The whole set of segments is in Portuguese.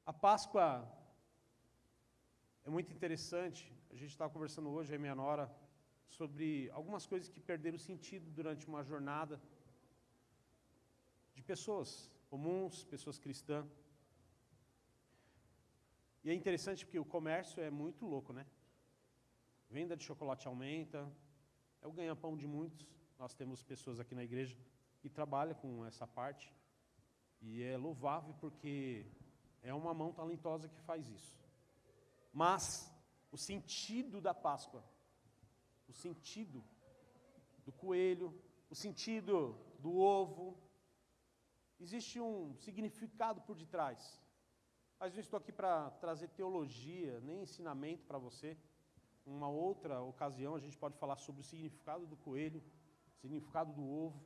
A Páscoa é muito interessante. A gente estava conversando hoje, a minha nora, sobre algumas coisas que perderam sentido durante uma jornada de pessoas comuns, pessoas cristãs. E é interessante porque o comércio é muito louco, né? Venda de chocolate aumenta, é o ganha-pão de muitos. Nós temos pessoas aqui na igreja que trabalham com essa parte. E é louvável porque é uma mão talentosa que faz isso. Mas o sentido da Páscoa, o sentido do coelho, o sentido do ovo, existe um significado por detrás. Mas eu estou aqui para trazer teologia, nem ensinamento para você. Uma outra ocasião a gente pode falar sobre o significado do coelho, o significado do ovo.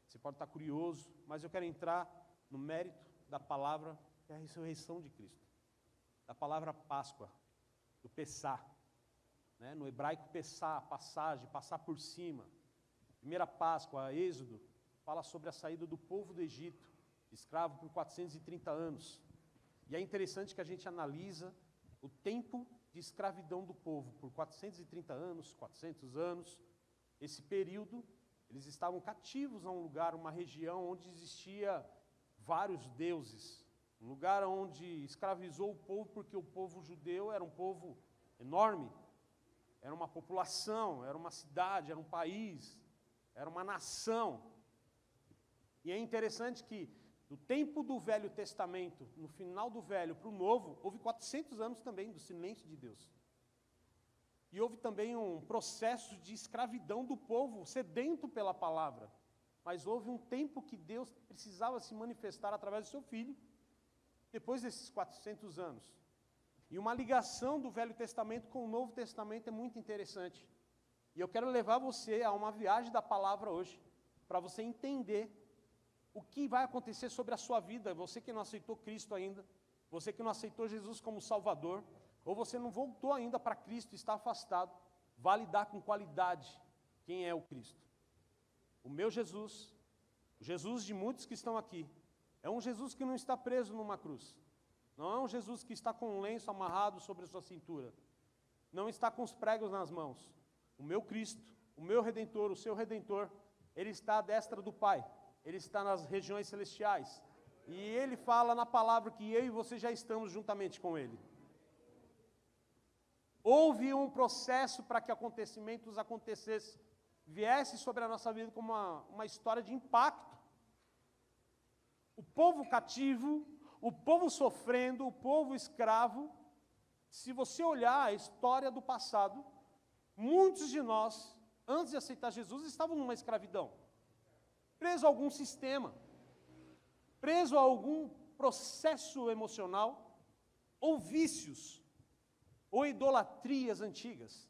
Você pode estar curioso, mas eu quero entrar no mérito da palavra, que é a ressurreição de Cristo. Da palavra Páscoa, do Pessá. Né? No hebraico, Pessá, passagem, passar por cima. Primeira Páscoa, Êxodo, fala sobre a saída do povo do Egito, escravo por 430 anos. E é interessante que a gente analisa o tempo de escravidão do povo, por 430 anos, 400 anos. Esse período, eles estavam cativos a um lugar, uma região onde existia vários deuses. Um lugar onde escravizou o povo, porque o povo judeu era um povo enorme. Era uma população, era uma cidade, era um país, era uma nação. E é interessante que, do tempo do Velho Testamento, no final do Velho para o Novo, houve 400 anos também do silêncio de Deus. E houve também um processo de escravidão do povo, sedento pela palavra. Mas houve um tempo que Deus precisava se manifestar através do seu Filho, depois desses 400 anos. E uma ligação do Velho Testamento com o Novo Testamento é muito interessante. E eu quero levar você a uma viagem da palavra hoje, para você entender o que vai acontecer sobre a sua vida. Você que não aceitou Cristo ainda, você que não aceitou Jesus como Salvador, ou você não voltou ainda para Cristo, está afastado, vai lidar com qualidade quem é o Cristo. O meu Jesus, o Jesus de muitos que estão aqui, é um Jesus que não está preso numa cruz. Não é um Jesus que está com um lenço amarrado sobre a sua cintura. Não está com os pregos nas mãos. O meu Cristo, o meu Redentor, o seu Redentor, Ele está à destra do Pai. Ele está nas regiões celestiais. E Ele fala na palavra que eu e você já estamos juntamente com Ele. Houve um processo para que acontecimentos acontecessem, viesse sobre a nossa vida como uma história de impacto. O povo cativo, o povo sofrendo, o povo escravo. Se você olhar a história do passado, muitos de nós, antes de aceitar Jesus, estavam numa escravidão. Preso a algum sistema, preso a algum processo emocional, ou vícios, ou idolatrias antigas,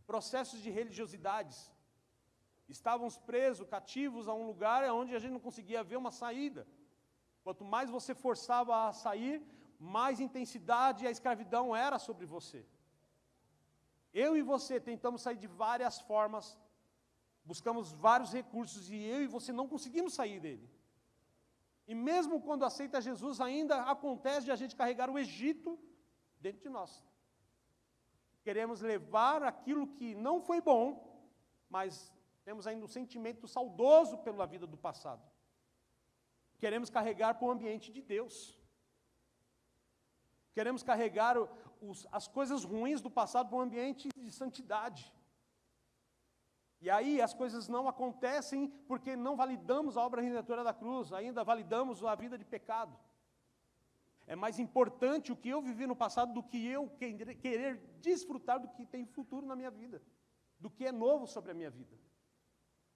processos de religiosidades. Estávamos presos, cativos a um lugar onde a gente não conseguia ver uma saída. Quanto mais você forçava a sair, mais intensidade a escravidão era sobre você. Eu e você tentamos sair de várias formas, buscamos vários recursos e eu e você não conseguimos sair dele. E mesmo quando aceita Jesus, ainda acontece de a gente carregar o Egito dentro de nós. Queremos levar aquilo que não foi bom, mas temos ainda um sentimento saudoso pela vida do passado. Queremos carregar para o ambiente de Deus. Queremos carregar as coisas ruins do passado para um ambiente de santidade. E aí as coisas não acontecem porque não validamos a obra redentora da cruz, ainda validamos a vida de pecado. É mais importante o que eu vivi no passado do que eu querer desfrutar do que tem futuro na minha vida, do que é novo sobre a minha vida,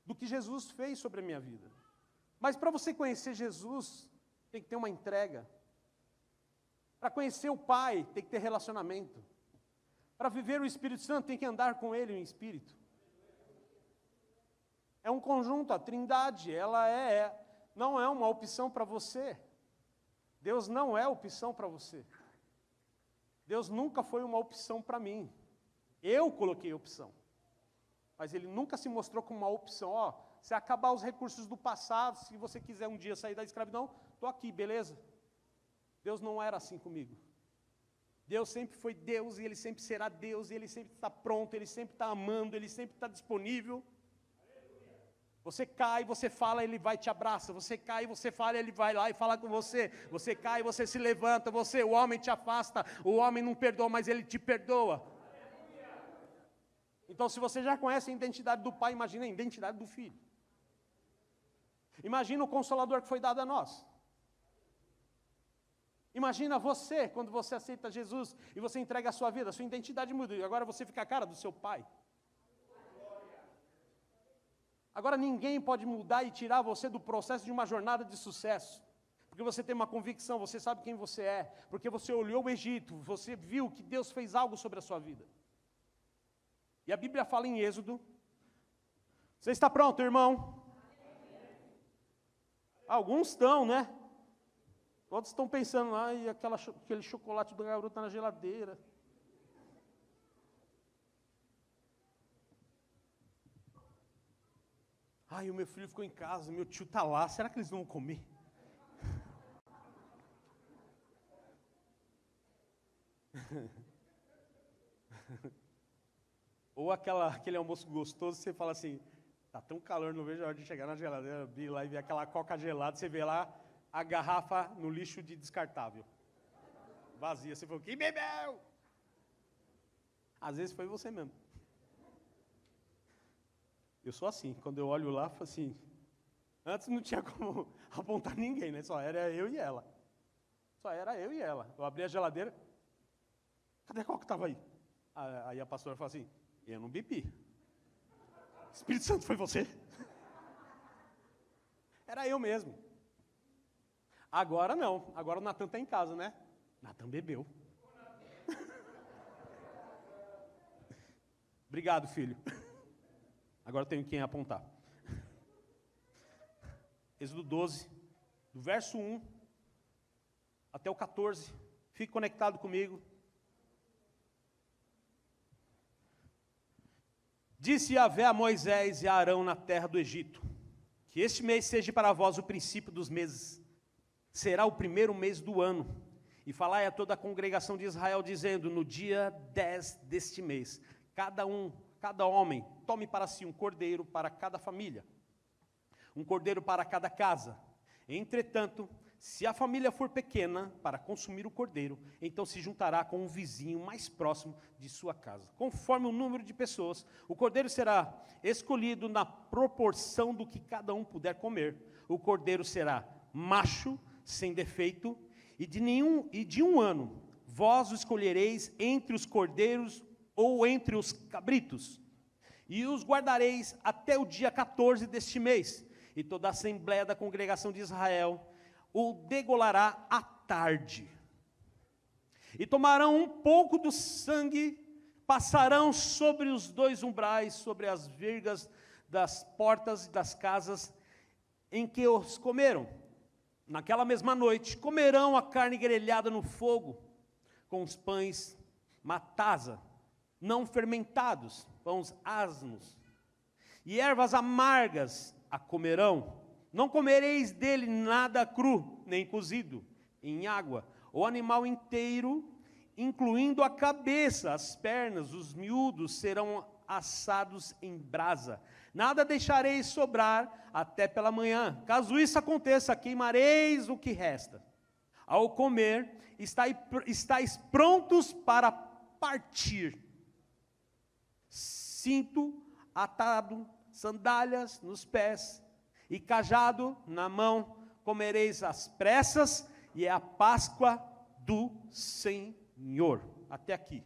do que Jesus fez sobre a minha vida. Mas para você conhecer Jesus, tem que ter uma entrega. Para conhecer o Pai, tem que ter relacionamento. Para viver o Espírito Santo, tem que andar com Ele em espírito. É um conjunto, a Trindade, ela não é uma opção para você. Deus não é opção para você. Deus nunca foi uma opção para mim. Eu coloquei opção. Mas Ele nunca se mostrou como uma opção. Se acabar os recursos do passado, se você quiser um dia sair da escravidão, estou aqui, beleza? Deus não era assim comigo. Deus sempre foi Deus, e Ele sempre será Deus, e Ele sempre está pronto, Ele sempre está amando, Ele sempre está disponível. Você cai, você fala, Ele vai e te abraça. Você cai, você fala, Ele vai lá e fala com você. Você cai, você se levanta, o homem te afasta, o homem não perdoa, mas Ele te perdoa. Então, se você já conhece a identidade do Pai, imagina a identidade do Filho. Imagina o Consolador que foi dado a nós. Imagina você, quando você aceita Jesus e você entrega a sua vida, a sua identidade muda, e agora você fica a cara do seu Pai. Agora ninguém pode mudar e tirar você do processo de uma jornada de sucesso, porque você tem uma convicção, você sabe quem você é, porque você olhou o Egito, você viu que Deus fez algo sobre a sua vida. E a Bíblia fala em Êxodo. Você está pronto, irmão? Alguns estão, né? Outros estão pensando lá, e aquele chocolate do garoto está na geladeira. Ai, o meu filho ficou em casa, meu tio está lá, será que eles vão comer? Ou aquele almoço gostoso, você fala assim, tá tão calor, não vejo a hora de chegar na geladeira, abrir lá e ver aquela coca gelada, você vê lá a garrafa no lixo de descartável. Vazia, você falou, quem bebeu? Às vezes foi você mesmo. Eu sou assim, quando eu olho lá, falo assim, antes não tinha como apontar ninguém, né? Só era eu e ela. Só era eu e ela. Eu abri a geladeira, cadê a coca que estava aí? Aí a pastora falou assim, eu não bebi. Espírito Santo, foi você? Era eu mesmo. Agora não, agora o Natan está em casa, né? Natan bebeu. Obrigado, filho. Agora eu tenho quem apontar. Êxodo 12, do verso 1 até o 14. Fique conectado comigo. Disse Yahvé a Moisés e a Arão na terra do Egito, que este mês seja para vós o princípio dos meses, será o primeiro mês do ano, e falai a toda a congregação de Israel, dizendo, no dia 10 deste mês, cada homem, tome para si um cordeiro para cada família, um cordeiro para cada casa. Entretanto, se a família for pequena para consumir o cordeiro, então se juntará com um vizinho mais próximo de sua casa. Conforme o número de pessoas, o cordeiro será escolhido na proporção do que cada um puder comer. O cordeiro será macho, sem defeito, e de um ano. Vós o escolhereis entre os cordeiros ou entre os cabritos, e os guardareis até o dia 14 deste mês, e toda a assembléia da congregação de Israel o degolará à tarde. E tomarão um pouco do sangue, passarão sobre os dois umbrais, sobre as vergas das portas e das casas em que os comeram. Naquela mesma noite, comerão a carne grelhada no fogo, com os pães matasa, não fermentados, pães asmos, e ervas amargas a comerão. Não comereis dele nada cru, nem cozido, em água. O animal inteiro, incluindo a cabeça, as pernas, os miúdos, serão assados em brasa. Nada deixareis sobrar até pela manhã. Caso isso aconteça, queimareis o que resta. Ao comer, estáis prontos para partir. Cinto atado, sandálias nos pés e cajado na mão, comereis às pressas, e é a Páscoa do Senhor. Até aqui.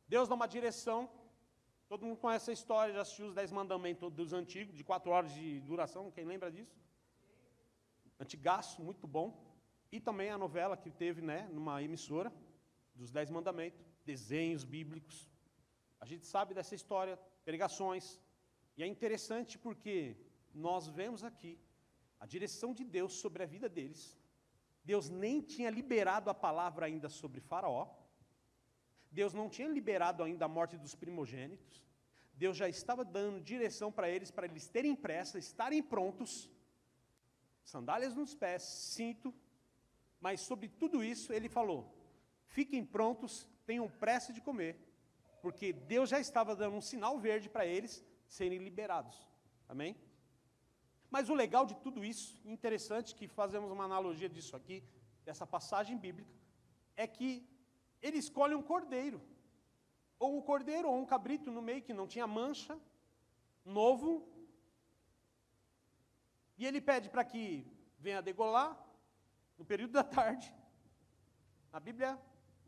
Deus dá uma direção. Todo mundo conhece a história, já assistiu os 10 mandamentos dos antigos, de 4 horas de duração, quem lembra disso? Antigaço, muito bom. E também a novela que teve, né, numa emissora, dos 10 mandamentos, desenhos bíblicos. A gente sabe dessa história, pregações. E é interessante porque nós vemos aqui a direção de Deus sobre a vida deles. Deus nem tinha liberado a palavra ainda sobre Faraó. Deus não tinha liberado ainda a morte dos primogênitos. Deus já estava dando direção para eles terem pressa, estarem prontos. sandálias nos pés, cinto, mas sobre tudo isso ele falou, fiquem prontos, tenham pressa de comer, porque Deus já estava dando um sinal verde para eles serem liberados. Amém? Mas o legal de tudo isso, interessante que fazemos uma analogia disso aqui, dessa passagem bíblica, é que ele escolhe um cordeiro, ou um cabrito no meio que não tinha mancha, novo, e ele pede para que venha degolar no período da tarde. Na Bíblia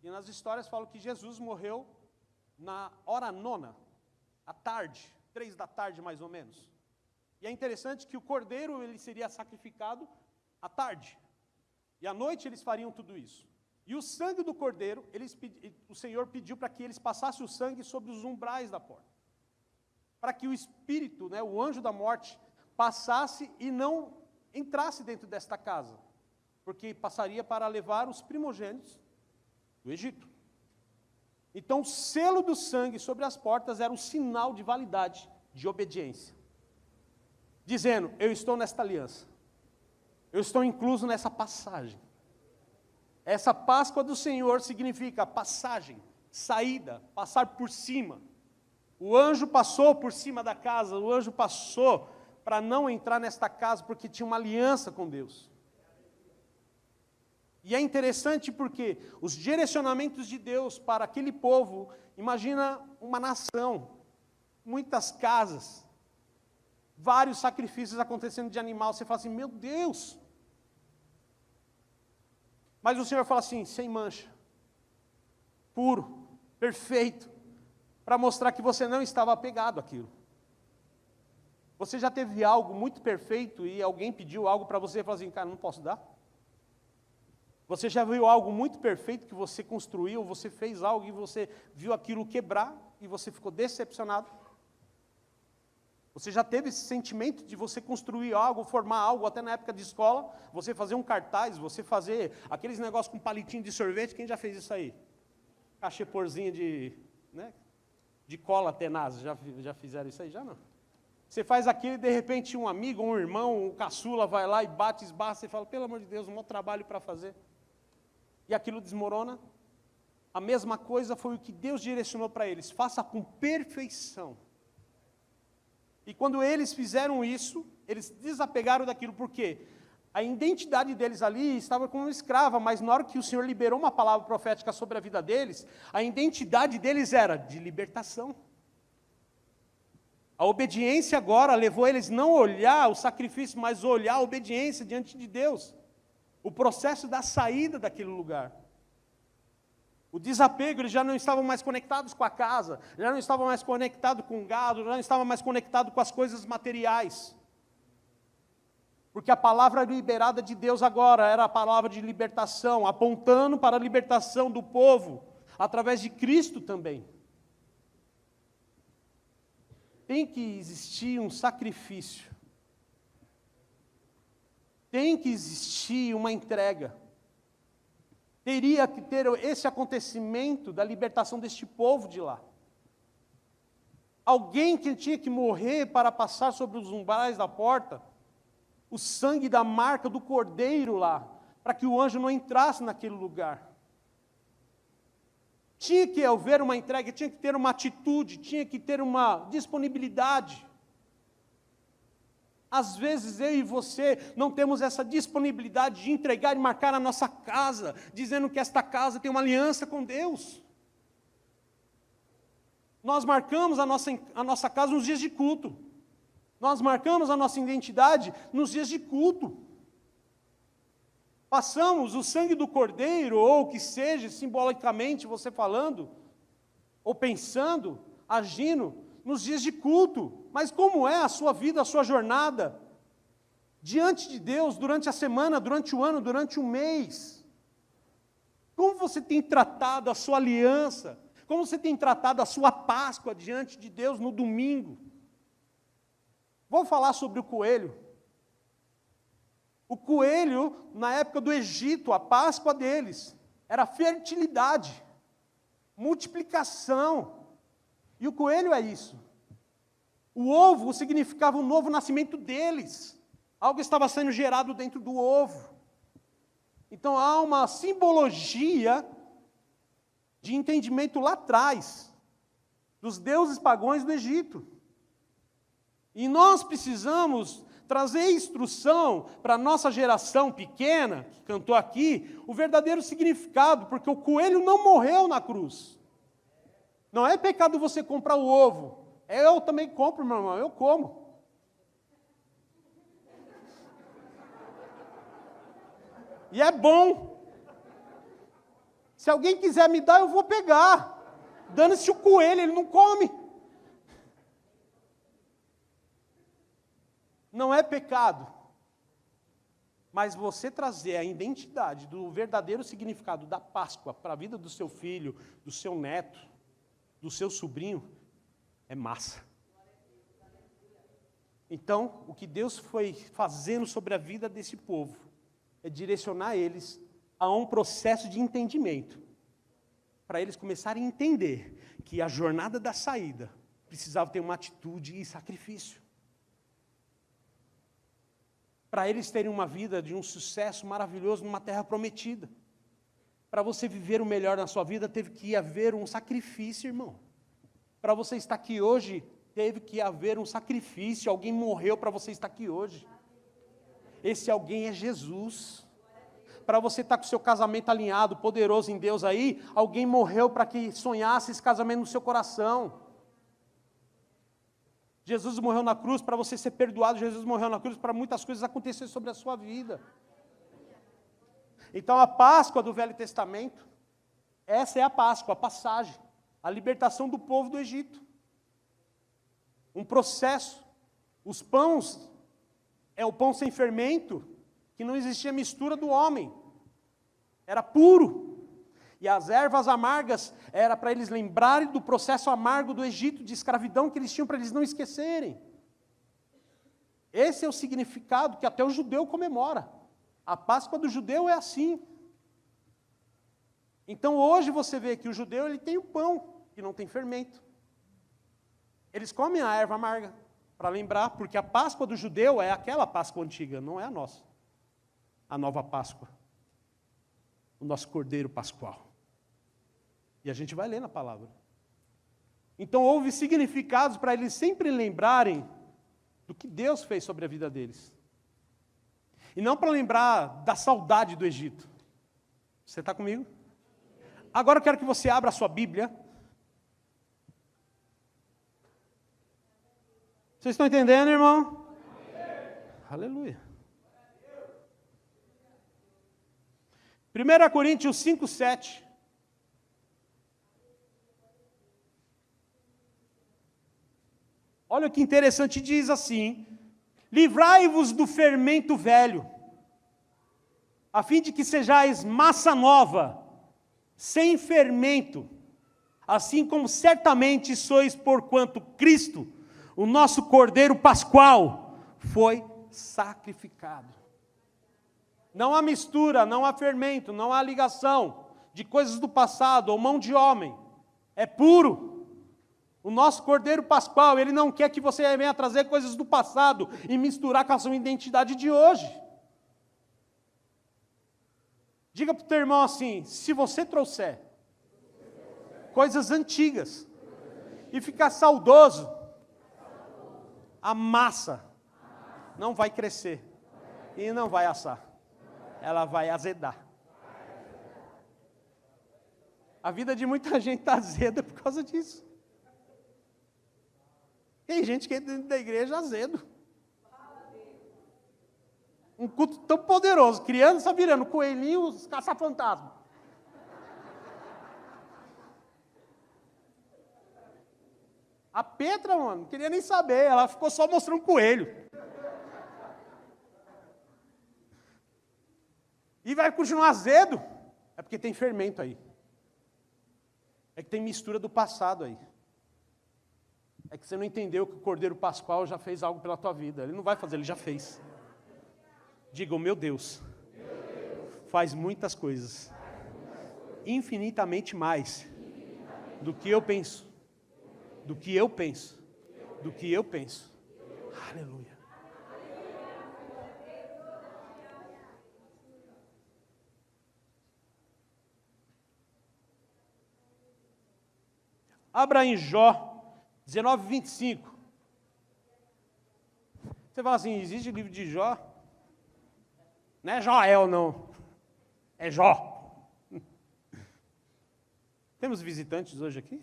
e nas histórias falam que Jesus morreu na hora nona, à tarde, 3 da tarde mais ou menos. E é interessante que o cordeiro ele seria sacrificado à tarde. E à noite eles fariam tudo isso. E o sangue do cordeiro, o Senhor pediu para que eles passassem o sangue sobre os umbrais da porta. Para que o espírito, o anjo da morte, passasse e não entrasse dentro desta casa. Porque passaria para levar os primogênitos do Egito. Então o selo do sangue sobre as portas era um sinal de validade, de obediência. Dizendo, eu estou nesta aliança. Eu estou incluso nessa passagem. Essa Páscoa do Senhor significa passagem, saída, passar por cima. O anjo passou por cima da casa, o anjo passou para não entrar nesta casa, porque tinha uma aliança com Deus. E é interessante porque os direcionamentos de Deus para aquele povo, imagina uma nação, muitas casas, vários sacrifícios acontecendo de animal, você fala assim, meu Deus! Mas o Senhor fala assim, sem mancha, puro, perfeito, para mostrar que você não estava apegado àquilo. Você já teve algo muito perfeito e alguém pediu algo para você e falou assim, cara, não posso dar? Você já viu algo muito perfeito que você construiu, você fez algo e você viu aquilo quebrar e você ficou decepcionado? Você já teve esse sentimento de você construir algo, formar algo, até na época de escola, você fazer um cartaz, você fazer aqueles negócios com palitinho de sorvete, quem já fez isso aí? Cacheporzinha de cola tenaz, já fizeram isso aí? Já não. Você faz aquilo e de repente um amigo, um irmão, um caçula vai lá e bate, esbarra, você fala, pelo amor de Deus, um maior trabalho para fazer. E aquilo desmorona. A mesma coisa foi o que Deus direcionou para eles, faça com perfeição. E quando eles fizeram isso, eles desapegaram daquilo, porque a identidade deles ali estava como escrava, mas na hora que o Senhor liberou uma palavra profética sobre a vida deles, a identidade deles era de libertação. A obediência agora levou eles não a olhar o sacrifício, mas olhar a obediência diante de Deus. O processo da saída daquele lugar. O desapego, eles já não estavam mais conectados com a casa, já não estavam mais conectados com o gado, já não estavam mais conectados com as coisas materiais. Porque a palavra liberada de Deus agora era a palavra de libertação, apontando para a libertação do povo, através de Cristo também. Tem que existir um sacrifício. Tem que existir uma entrega. Teria que ter esse acontecimento da libertação deste povo de lá. Alguém que tinha que morrer para passar sobre os umbrais da porta, o sangue da marca do cordeiro lá, para que o anjo não entrasse naquele lugar. Tinha que haver uma entrega, tinha que ter uma atitude, tinha que ter uma disponibilidade. Às vezes eu e você não temos essa disponibilidade de entregar e marcar a nossa casa, dizendo que esta casa tem uma aliança com Deus. Nós marcamos a nossa casa nos dias de culto. Nós marcamos a nossa identidade nos dias de culto. Passamos o sangue do cordeiro, ou o que seja, simbolicamente você falando, ou pensando, agindo, nos dias de culto. Mas como é a sua vida, a sua jornada, diante de Deus, durante a semana, durante o ano, durante o mês? Como você tem tratado a sua aliança? Como você tem tratado a sua Páscoa diante de Deus no domingo? Vou falar sobre o coelho. O coelho, na época do Egito, a Páscoa deles, era fertilidade, multiplicação. E o coelho é isso. O ovo significava o novo nascimento deles. Algo estava sendo gerado dentro do ovo. Então há uma simbologia de entendimento lá atrás, dos deuses pagãos do Egito. E nós precisamos trazer instrução para a nossa geração pequena, que cantou aqui, o verdadeiro significado, porque o coelho não morreu na cruz. Não é pecado você comprar o ovo. Eu também compro, meu irmão, eu como. E é bom. Se alguém quiser me dar, eu vou pegar. Dane-se o coelho, ele não come. Não é pecado. Mas você trazer a identidade do verdadeiro significado da Páscoa para a vida do seu filho, do seu neto, do seu sobrinho, é massa. Então, o que Deus foi fazendo sobre a vida desse povo é direcionar eles a um processo de entendimento, para eles começarem a entender que a jornada da saída precisava ter uma atitude e sacrifício. Para eles terem uma vida de um sucesso maravilhoso numa terra prometida. Para você viver o melhor na sua vida, teve que haver um sacrifício, irmão. Para você estar aqui hoje, teve que haver um sacrifício. Alguém morreu para você estar aqui hoje. Esse alguém é Jesus. Para você estar com o seu casamento alinhado, poderoso em Deus aí, alguém morreu para que sonhasse esse casamento no seu coração. Jesus morreu na cruz para você ser perdoado, Jesus morreu na cruz para muitas coisas acontecerem sobre a sua vida. Então a Páscoa do Velho Testamento, essa é a Páscoa, a passagem, a libertação do povo do Egito. Um processo. Os pães, é o pão sem fermento, que não existia mistura do homem. Era puro. E as ervas amargas era para eles lembrarem do processo amargo do Egito, de escravidão que eles tinham para eles não esquecerem. Esse é o significado que até o judeu comemora. A Páscoa do judeu é assim. Então hoje você vê que o judeu ele tem o pão, que não tem fermento. Eles comem a erva amarga, para lembrar, porque a Páscoa do judeu é aquela Páscoa antiga, não é a nossa. A nova Páscoa. O nosso Cordeiro Pascual. E a gente vai ler na palavra. Então houve significados para eles sempre lembrarem do que Deus fez sobre a vida deles. E não para lembrar da saudade do Egito. Você está comigo? Agora eu quero que você abra a sua Bíblia. Vocês estão entendendo, irmão? Aleluia. 1 Coríntios 5, 7. Olha que interessante, diz assim: livrai-vos do fermento velho, a fim de que sejais massa nova, sem fermento, assim como certamente sois, porquanto Cristo, o nosso Cordeiro Pascual, foi sacrificado. Não há mistura, não há fermento, não há ligação de coisas do passado ou mão de homem. É puro. O nosso Cordeiro Pascual, ele não quer que você venha trazer coisas do passado e misturar com a sua identidade de hoje. Diga para o teu irmão assim: se você trouxer coisas antigas e ficar saudoso, a massa não vai crescer e não vai assar. Ela vai azedar. A vida de muita gente está azeda por causa disso. Tem gente que entra dentro da igreja azedo. Um culto tão poderoso, criança virando coelhinhos, caça-fantasma. A Petra, mano, não queria nem saber, ela ficou só mostrando coelho. E vai continuar azedo, é porque tem fermento aí. É que tem mistura do passado aí. É que você não entendeu que o Cordeiro Pascual já fez algo pela tua vida. Ele não vai fazer, ele já fez. Diga: o meu Deus faz muitas coisas, infinitamente mais do que eu penso, do que eu penso, do que eu penso. Aleluia. Abra em Jó 19, 25. Você fala assim, existe o livro de Jó? Não é Joel, não. É Jó. Temos visitantes hoje aqui?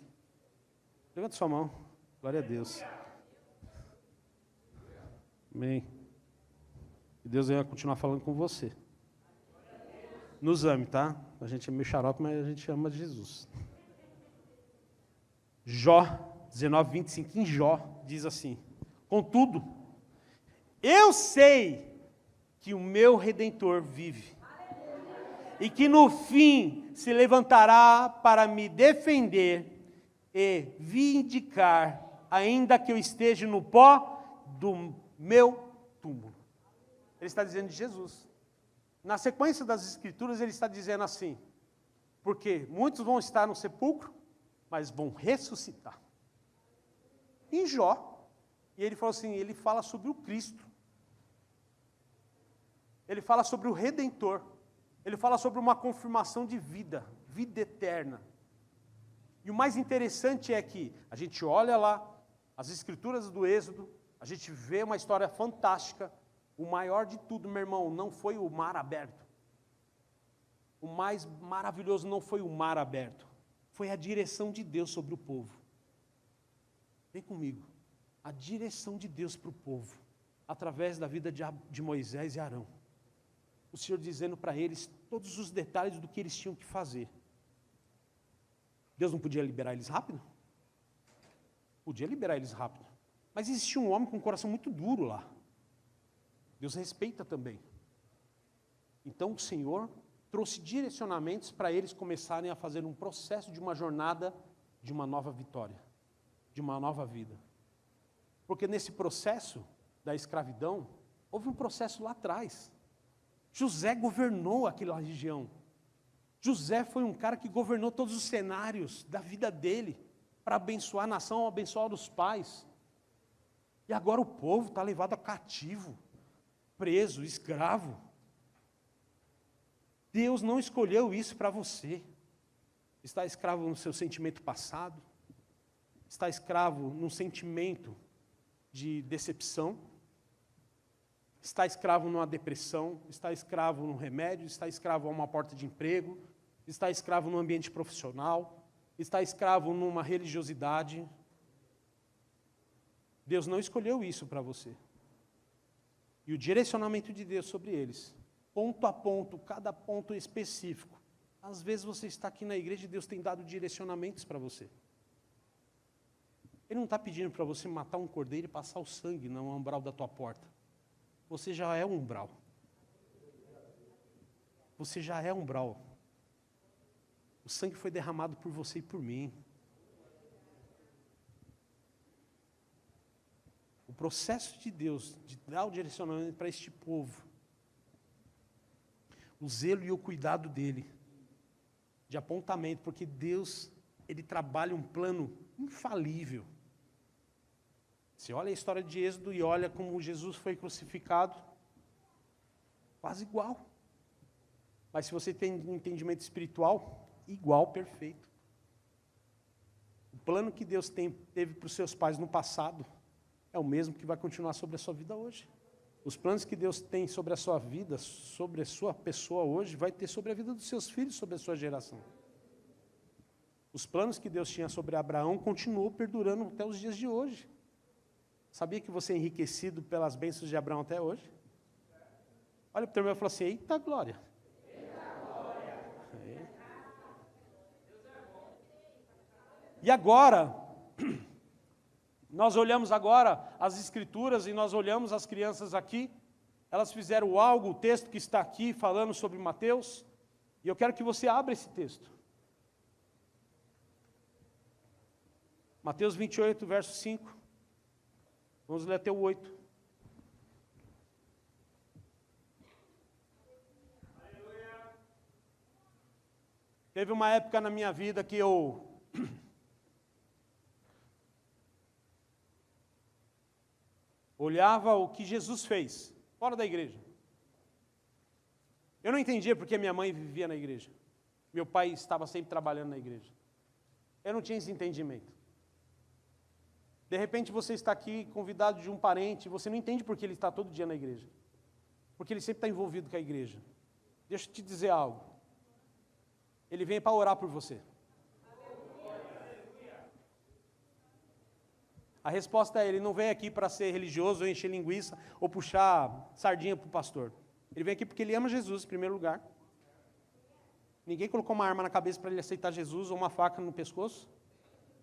Levanta sua mão. Glória a Deus. Amém. E Deus vai continuar falando com você. Nos ame, tá? A gente é meio xarope, mas a gente ama Jesus. Jó 19, 25. Em Jó diz assim: contudo, eu sei que o meu Redentor vive, e que no fim se levantará para me defender e vindicar, ainda que eu esteja no pó do meu túmulo. Ele está dizendo de Jesus. Na sequência das Escrituras, ele está dizendo assim, porque muitos vão estar no sepulcro, mas vão ressuscitar. Em Jó, e ele falou assim, ele fala sobre o Cristo. Ele fala sobre o Redentor. Ele fala sobre uma confirmação de vida, vida eterna. E o mais interessante é que a gente olha lá, as Escrituras do Êxodo, a gente vê uma história fantástica. O maior de tudo, meu irmão, não foi o mar aberto. O mais maravilhoso não foi o mar aberto. Foi a direção de Deus sobre o povo. Vem comigo. A direção de Deus para o povo, através da vida de Moisés e Arão. O Senhor dizendo para eles todos os detalhes do que eles tinham que fazer. Deus não podia liberar eles rápido? Podia liberar eles rápido. Mas existia um homem com um coração muito duro lá. Deus respeita também. Então o Senhor trouxe direcionamentos para eles começarem a fazer um processo de uma jornada de uma nova vitória, de uma nova vida. Porque nesse processo da escravidão, houve um processo lá atrás. José governou aquela região. José foi um cara que governou todos os cenários da vida dele, para abençoar a nação, abençoar os pais. E agora o povo está levado a cativo, preso, escravo. Deus não escolheu isso para você. Está escravo no seu sentimento passado, está escravo num sentimento de decepção, está escravo numa depressão, está escravo num remédio, está escravo a uma porta de emprego, está escravo num ambiente profissional, está escravo numa religiosidade. Deus não escolheu isso para você. E o direcionamento de Deus sobre eles, ponto a ponto, cada ponto específico. Às vezes você está aqui na igreja e Deus tem dado direcionamentos para você. Ele não está pedindo para você matar um cordeiro e passar o sangue no umbral da tua porta. Você já é um umbral. Você já é um umbral. O sangue foi derramado por você e por mim. O processo de Deus, de dar o direcionamento para este povo, o zelo e o cuidado dele, de apontamento, porque Deus, ele trabalha um plano infalível. Você olha a história de Êxodo e olha como Jesus foi crucificado, quase igual. Mas se você tem um entendimento espiritual, igual, perfeito. O plano que Deus teve para os seus pais no passado, é o mesmo que vai continuar sobre a sua vida hoje. Os planos que Deus tem sobre a sua vida, sobre a sua pessoa hoje, vai ter sobre a vida dos seus filhos, sobre a sua geração. Os planos que Deus tinha sobre Abraão continuam perdurando até os dias de hoje. Sabia que você é enriquecido pelas bênçãos de Abraão até hoje? Olha para o teu irmão e fala assim, eita glória. É. E agora, nós olhamos agora as escrituras e nós olhamos as crianças aqui, elas fizeram algo, o texto que está aqui falando sobre Mateus, e eu quero que você abra esse texto. Mateus 28, verso 5. Vamos ler até o 8. Teve uma época na minha vida que eu olhava o que Jesus fez, fora da igreja. Eu não entendia porque minha mãe vivia na igreja. Meu pai estava sempre trabalhando na igreja. Eu não tinha esse entendimento. De repente você está aqui convidado de um parente, você não entende por que ele está todo dia na igreja. Porque ele sempre está envolvido com a igreja. Deixa eu te dizer algo. Ele vem para orar por você. A resposta é, ele não vem aqui para ser religioso, ou encher linguiça, ou puxar sardinha para o pastor. Ele vem aqui porque ele ama Jesus, em primeiro lugar. Ninguém colocou uma arma na cabeça para ele aceitar Jesus, ou uma faca no pescoço.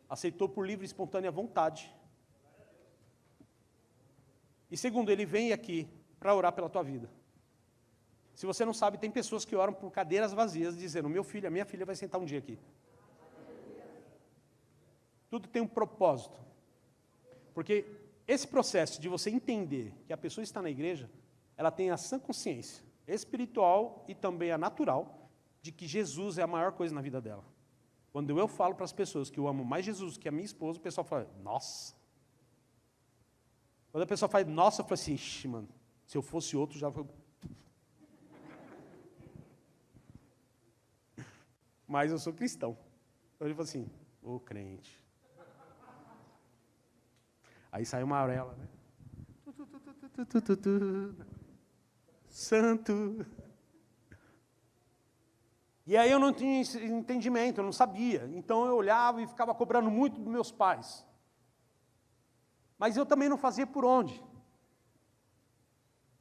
Aceitou por livre e espontânea vontade. E segundo, ele vem aqui para orar pela tua vida. Se você não sabe, tem pessoas que oram por cadeiras vazias, dizendo, meu filho, a minha filha vai sentar um dia aqui. Tudo tem um propósito. Porque esse processo de você entender que a pessoa está na igreja, ela tem a sã consciência espiritual e também a natural de que Jesus é a maior coisa na vida dela. Quando eu falo para as pessoas que eu amo mais Jesus que a minha esposa, o pessoal fala, nossa. Quando a pessoa fala, nossa, eu falo assim, ixi, mano, se eu fosse outro, já... Mas eu sou cristão. Então ele fala assim, ô crente. Aí sai uma auréola, né? Santo. E aí eu não tinha entendimento, eu não sabia. Então eu olhava e ficava cobrando muito dos meus pais. Mas eu também não fazia por onde.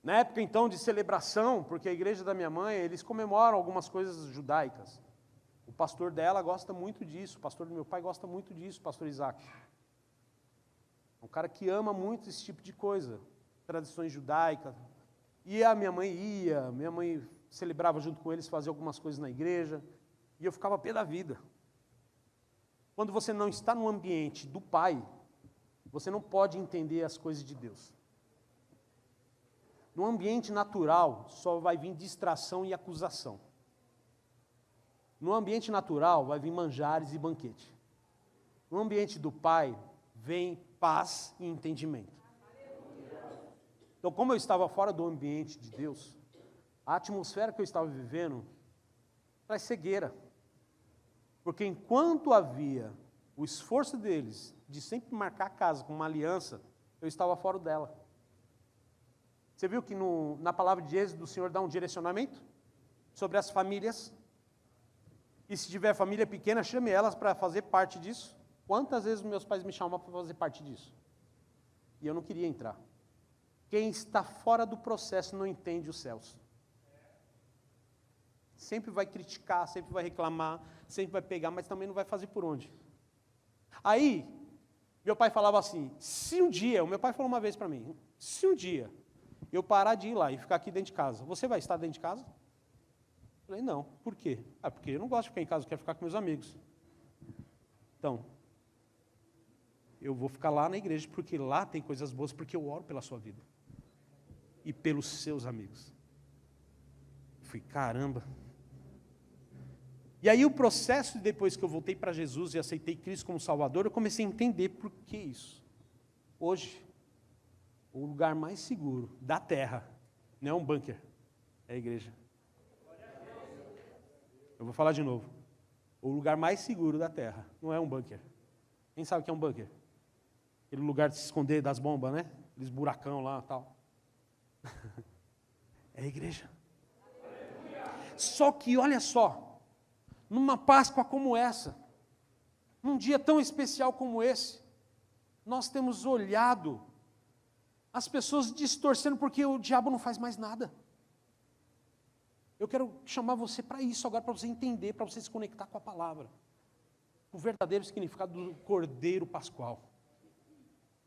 Na época então de celebração, porque a igreja da minha mãe, eles comemoram algumas coisas judaicas. O pastor dela gosta muito disso, o pastor do meu pai gosta muito disso, o pastor Isaac. É um cara que ama muito esse tipo de coisa, tradições judaicas. E a minha mãe celebrava junto com eles, fazia algumas coisas na igreja, e eu ficava pé da vida. Quando você não está no ambiente do Pai, você não pode entender as coisas de Deus. No ambiente natural, só vai vir distração e acusação. No ambiente natural, vai vir manjares e banquete. No ambiente do Pai, vem paz e entendimento. Então, como eu estava fora do ambiente de Deus, a atmosfera que eu estava vivendo traz cegueira. Porque enquanto havia o esforço deles de sempre marcar a casa com uma aliança, eu estava fora dela. Você viu que na palavra de Êxodo o Senhor dá um direcionamento sobre as famílias? E se tiver família pequena, chame elas para fazer parte disso. Quantas vezes meus pais me chamavam para fazer parte disso? E eu não queria entrar. Quem está fora do processo não entende os céus. Sempre vai criticar, sempre vai reclamar, sempre vai pegar, mas também não vai fazer por onde. Aí, meu pai falava assim, se um dia, o meu pai falou uma vez para mim, se um dia eu parar de ir lá e ficar aqui dentro de casa, você vai estar dentro de casa? Eu falei, não. Por quê? Porque eu não gosto de ficar em casa, eu quero ficar com meus amigos. Então, eu vou ficar lá na igreja, porque lá tem coisas boas, porque eu oro pela sua vida. E pelos seus amigos. Eu falei, caramba. E aí o processo, depois que eu voltei para Jesus e aceitei Cristo como Salvador, eu comecei a entender por que isso. Hoje, o lugar mais seguro da terra não é um bunker, é a igreja. Eu vou falar de novo. O lugar mais seguro da terra não é um bunker. Quem sabe o que é um bunker? Aquele lugar de se esconder das bombas, né? Aqueles buracão lá e tal. É a igreja. Só que, olha só, numa Páscoa como essa, num dia tão especial como esse, nós temos olhado as pessoas distorcendo porque o diabo não faz mais nada. Eu quero chamar você para isso agora, para você entender, para você se conectar com a palavra. O verdadeiro significado do Cordeiro Pascual.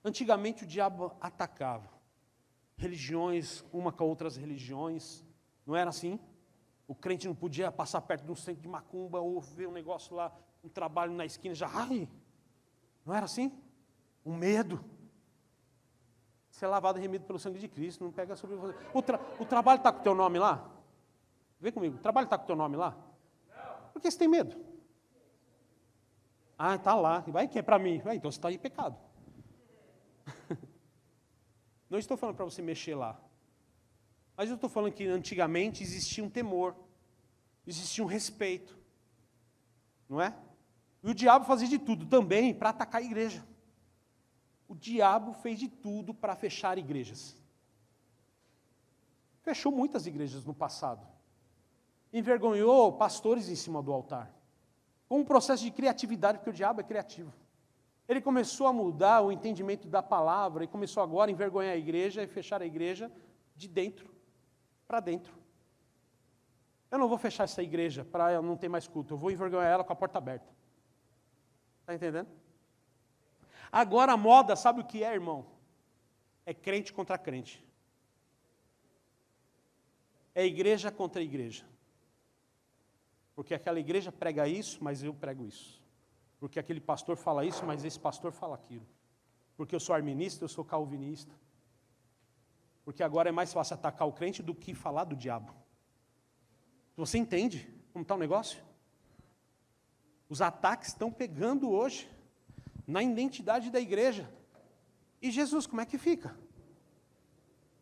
Antigamente o diabo atacava religiões, uma com outras religiões, não era assim? O crente não podia passar perto de um centro de macumba ou ver um negócio lá, um trabalho na esquina, já, ai, não era assim? O medo. Ser lavado e remido pelo sangue de Cristo, não pega sobre você. O trabalho está com o teu nome lá? Vem comigo, o trabalho está com o teu nome lá? Não. Por que você tem medo? Ah, está lá, vai que é para mim. Então você está em pecado. Não estou falando para você mexer lá. Mas eu estou falando que antigamente existia um temor, existia um respeito. Não é? E o diabo fazia de tudo também para atacar a igreja. O diabo fez de tudo para fechar igrejas. Fechou muitas igrejas no passado. Envergonhou pastores em cima do altar. Com um processo de criatividade, porque o diabo é criativo. Ele começou a mudar o entendimento da palavra e começou agora a envergonhar a igreja e fechar a igreja de dentro para dentro. Eu não vou fechar essa igreja para ela não ter mais culto, eu vou envergonhar ela com a porta aberta. Está entendendo? Agora a moda, sabe o que é, irmão? É crente contra crente. É igreja contra igreja. Porque aquela igreja prega isso, mas eu prego isso. Porque aquele pastor fala isso, mas esse pastor fala aquilo. Porque eu sou arminista, eu sou calvinista. Porque agora é mais fácil atacar o crente do que falar do diabo. Você entende como está o negócio? Os ataques estão pegando hoje na identidade da igreja. E Jesus, como é que fica?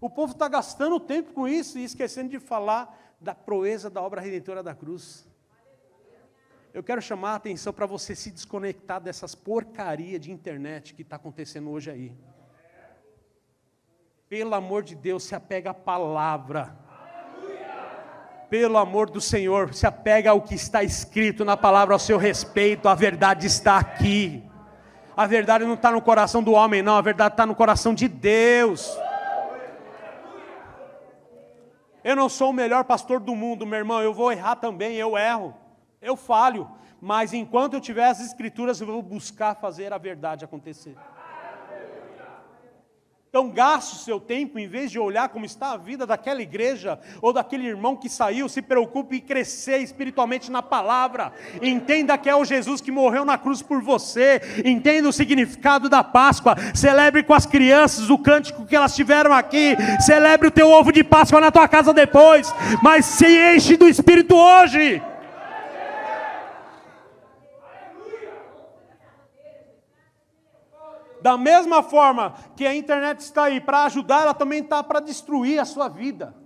O povo está gastando tempo com isso e esquecendo de falar da proeza da obra redentora da cruz. Eu quero chamar a atenção para você se desconectar dessas porcarias de internet que está acontecendo hoje aí. Pelo amor de Deus, se apega à palavra. Pelo amor do Senhor, se apega ao que está escrito na palavra ao seu respeito. A verdade está aqui. A verdade não está no coração do homem, não. A verdade está no coração de Deus. Eu não sou o melhor pastor do mundo, meu irmão. Eu vou errar também, eu erro. Eu falho, mas enquanto eu tiver as escrituras, eu vou buscar fazer a verdade acontecer. Então gaste o seu tempo, em vez de olhar como está a vida daquela igreja, ou daquele irmão que saiu, se preocupe em crescer espiritualmente na palavra. Entenda que é o Jesus que morreu na cruz por você. Entenda o significado da Páscoa. Celebre com as crianças o cântico que elas tiveram aqui. Celebre o teu ovo de Páscoa na tua casa depois. Mas se enche do Espírito hoje. Da mesma forma que a internet está aí para ajudar, ela também está para destruir a sua vida.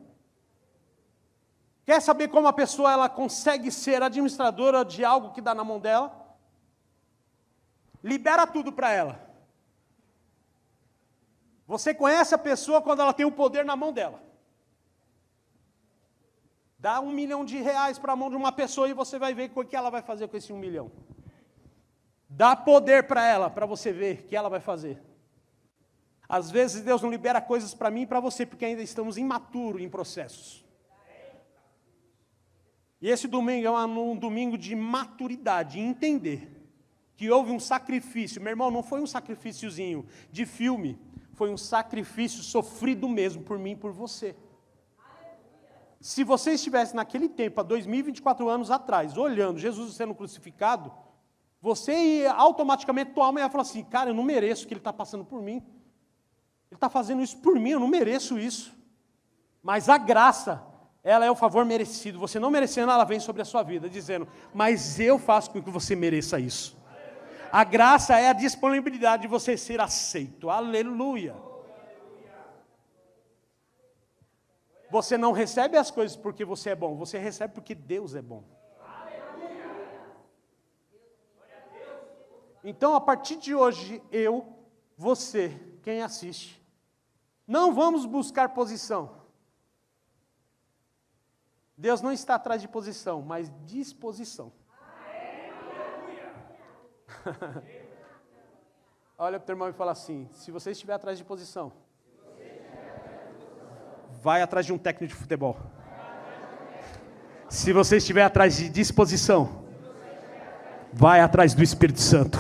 Quer saber como a pessoa ela consegue ser administradora de algo que dá na mão dela? Libera tudo para ela. Você conhece a pessoa quando ela tem o poder na mão dela. Dá R$1 milhão para a mão de uma pessoa e você vai ver o que ela vai fazer com esse 1 milhão. Dá poder para ela, para você ver o que ela vai fazer. Às vezes Deus não libera coisas para mim e para você, porque ainda estamos imaturos em processos. E esse domingo é um domingo de maturidade, entender que houve um sacrifício. Meu irmão, não foi um sacrifíciozinho de filme, foi um sacrifício sofrido mesmo por mim e por você. Se você estivesse naquele tempo, há 2024 anos atrás, olhando Jesus sendo crucificado, você ia automaticamente, tua alma ia falar assim, cara, eu não mereço o que ele está passando por mim. Ele está fazendo isso por mim, eu não mereço isso. Mas a graça, ela é o favor merecido. Você não merecendo, ela vem sobre a sua vida, dizendo, mas eu faço com que você mereça isso. A graça é a disponibilidade de você ser aceito. Aleluia. Você não recebe as coisas porque você é bom, você recebe porque Deus é bom. Então, a partir de hoje, eu, você, quem assiste, não vamos buscar posição. Deus não está atrás de posição, mas disposição. Olha para o teu irmão e fala assim, se você estiver atrás de posição, vai atrás de um técnico de futebol. Se você estiver atrás de disposição, vai atrás do Espírito Santo.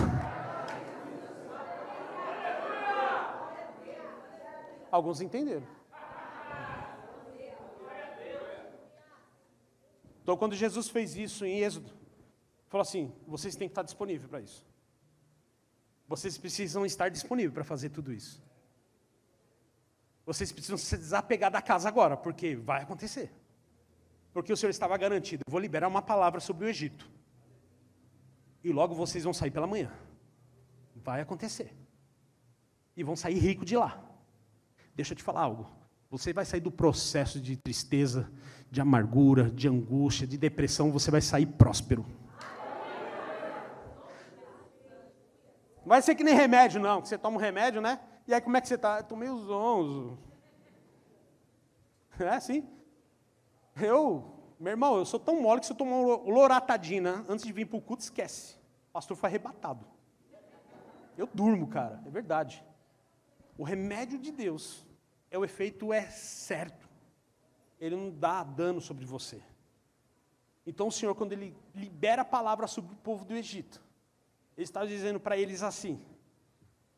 Alguns entenderam. Então, quando Jesus fez isso em Êxodo, falou assim, vocês têm que estar disponíveis para isso. Vocês precisam estar disponíveis para fazer tudo isso. Vocês precisam se desapegar da casa agora, porque vai acontecer. Porque o Senhor estava garantido, eu vou liberar uma palavra sobre o Egito. E logo vocês vão sair pela manhã. Vai acontecer. E vão sair ricos de lá. Deixa eu te falar algo. Você vai sair do processo de tristeza, de amargura, de angústia, de depressão. Você vai sair próspero. Não vai ser que nem remédio, não. Que você toma um remédio, né? E aí, como é que você está? Eu tô meio zonzo. É assim. Meu irmão, eu sou tão mole que se eu tomar loratadina antes de vir para o culto, esquece. O pastor foi arrebatado. Eu durmo, cara. É verdade. O remédio de Deus, o efeito é certo. Ele não dá dano sobre você. Então o Senhor, quando Ele libera a palavra sobre o povo do Egito, Ele está dizendo para eles assim,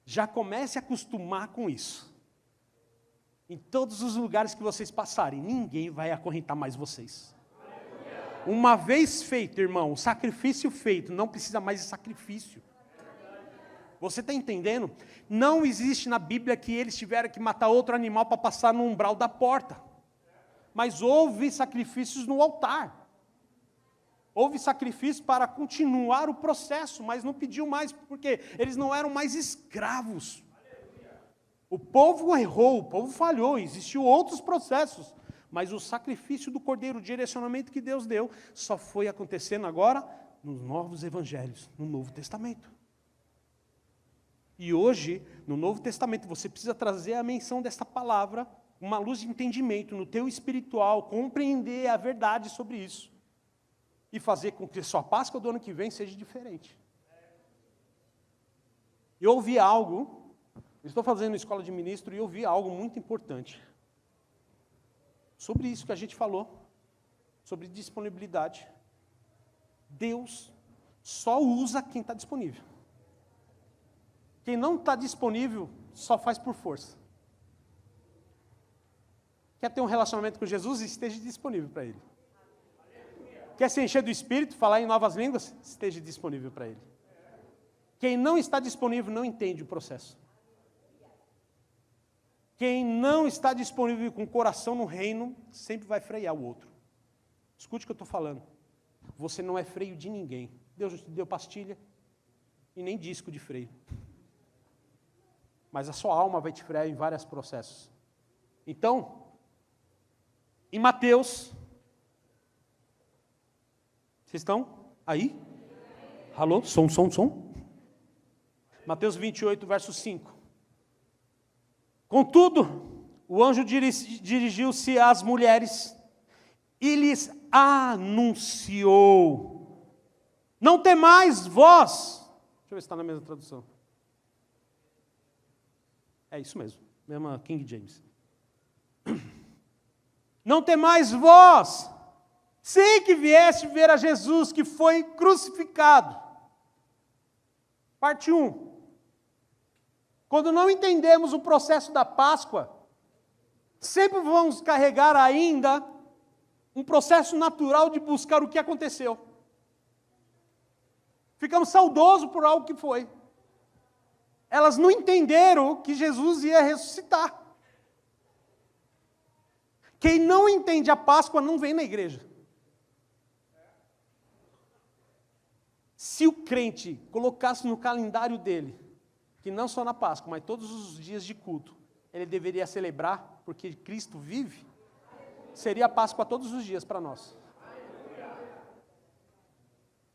já comece a acostumar com isso. Em todos os lugares que vocês passarem, ninguém vai acorrentar mais vocês. Uma vez feito, irmão, o sacrifício feito, não precisa mais de sacrifício. Você está entendendo? Não existe na Bíblia que eles tiveram que matar outro animal para passar no umbral da porta. Mas houve sacrifícios no altar. Houve sacrifício para continuar o processo, mas não pediu mais, porque eles não eram mais escravos. O povo errou, o povo falhou, existiam outros processos, mas o sacrifício do Cordeiro, o direcionamento que Deus deu, só foi acontecendo agora nos novos evangelhos, no Novo Testamento. E hoje, no Novo Testamento, você precisa trazer a menção desta palavra, uma luz de entendimento no teu espiritual, compreender a verdade sobre isso. E fazer com que sua Páscoa do ano que vem seja diferente. Eu ouvi algo, estou fazendo escola de ministro, e eu ouvi algo muito importante. Sobre isso que a gente falou, sobre disponibilidade. Deus só usa quem está disponível. Quem não está disponível, só faz por força. Quer ter um relacionamento com Jesus? Esteja disponível para Ele. Quer se encher do Espírito, falar em novas línguas? Esteja disponível para Ele. Quem não está disponível não entende o processo. Quem não está disponível com o coração no reino, sempre vai frear o outro. Escute o que eu estou falando. Você não é freio de ninguém. Deus não te deu pastilha e nem disco de freio. Mas a sua alma vai te frear em vários processos. Então, em Mateus... Vocês estão aí? Alô? Som. Mateus 28, verso 5. Contudo, o anjo dirigiu-se às mulheres e lhes anunciou: não temais vós. Deixa eu ver se está na mesma tradução. É isso mesmo, mesma King James. Não temais vós, sei que vieste ver a Jesus que foi crucificado. Parte 1. Quando não entendemos o processo da Páscoa, sempre vamos carregar ainda um processo natural de buscar o que aconteceu. Ficamos saudosos por algo que foi. Elas não entenderam que Jesus ia ressuscitar. Quem não entende a Páscoa não vem na igreja. Se o crente colocasse no calendário dele, que não só na Páscoa, mas todos os dias de culto, ele deveria celebrar, porque Cristo vive, seria a Páscoa todos os dias para nós.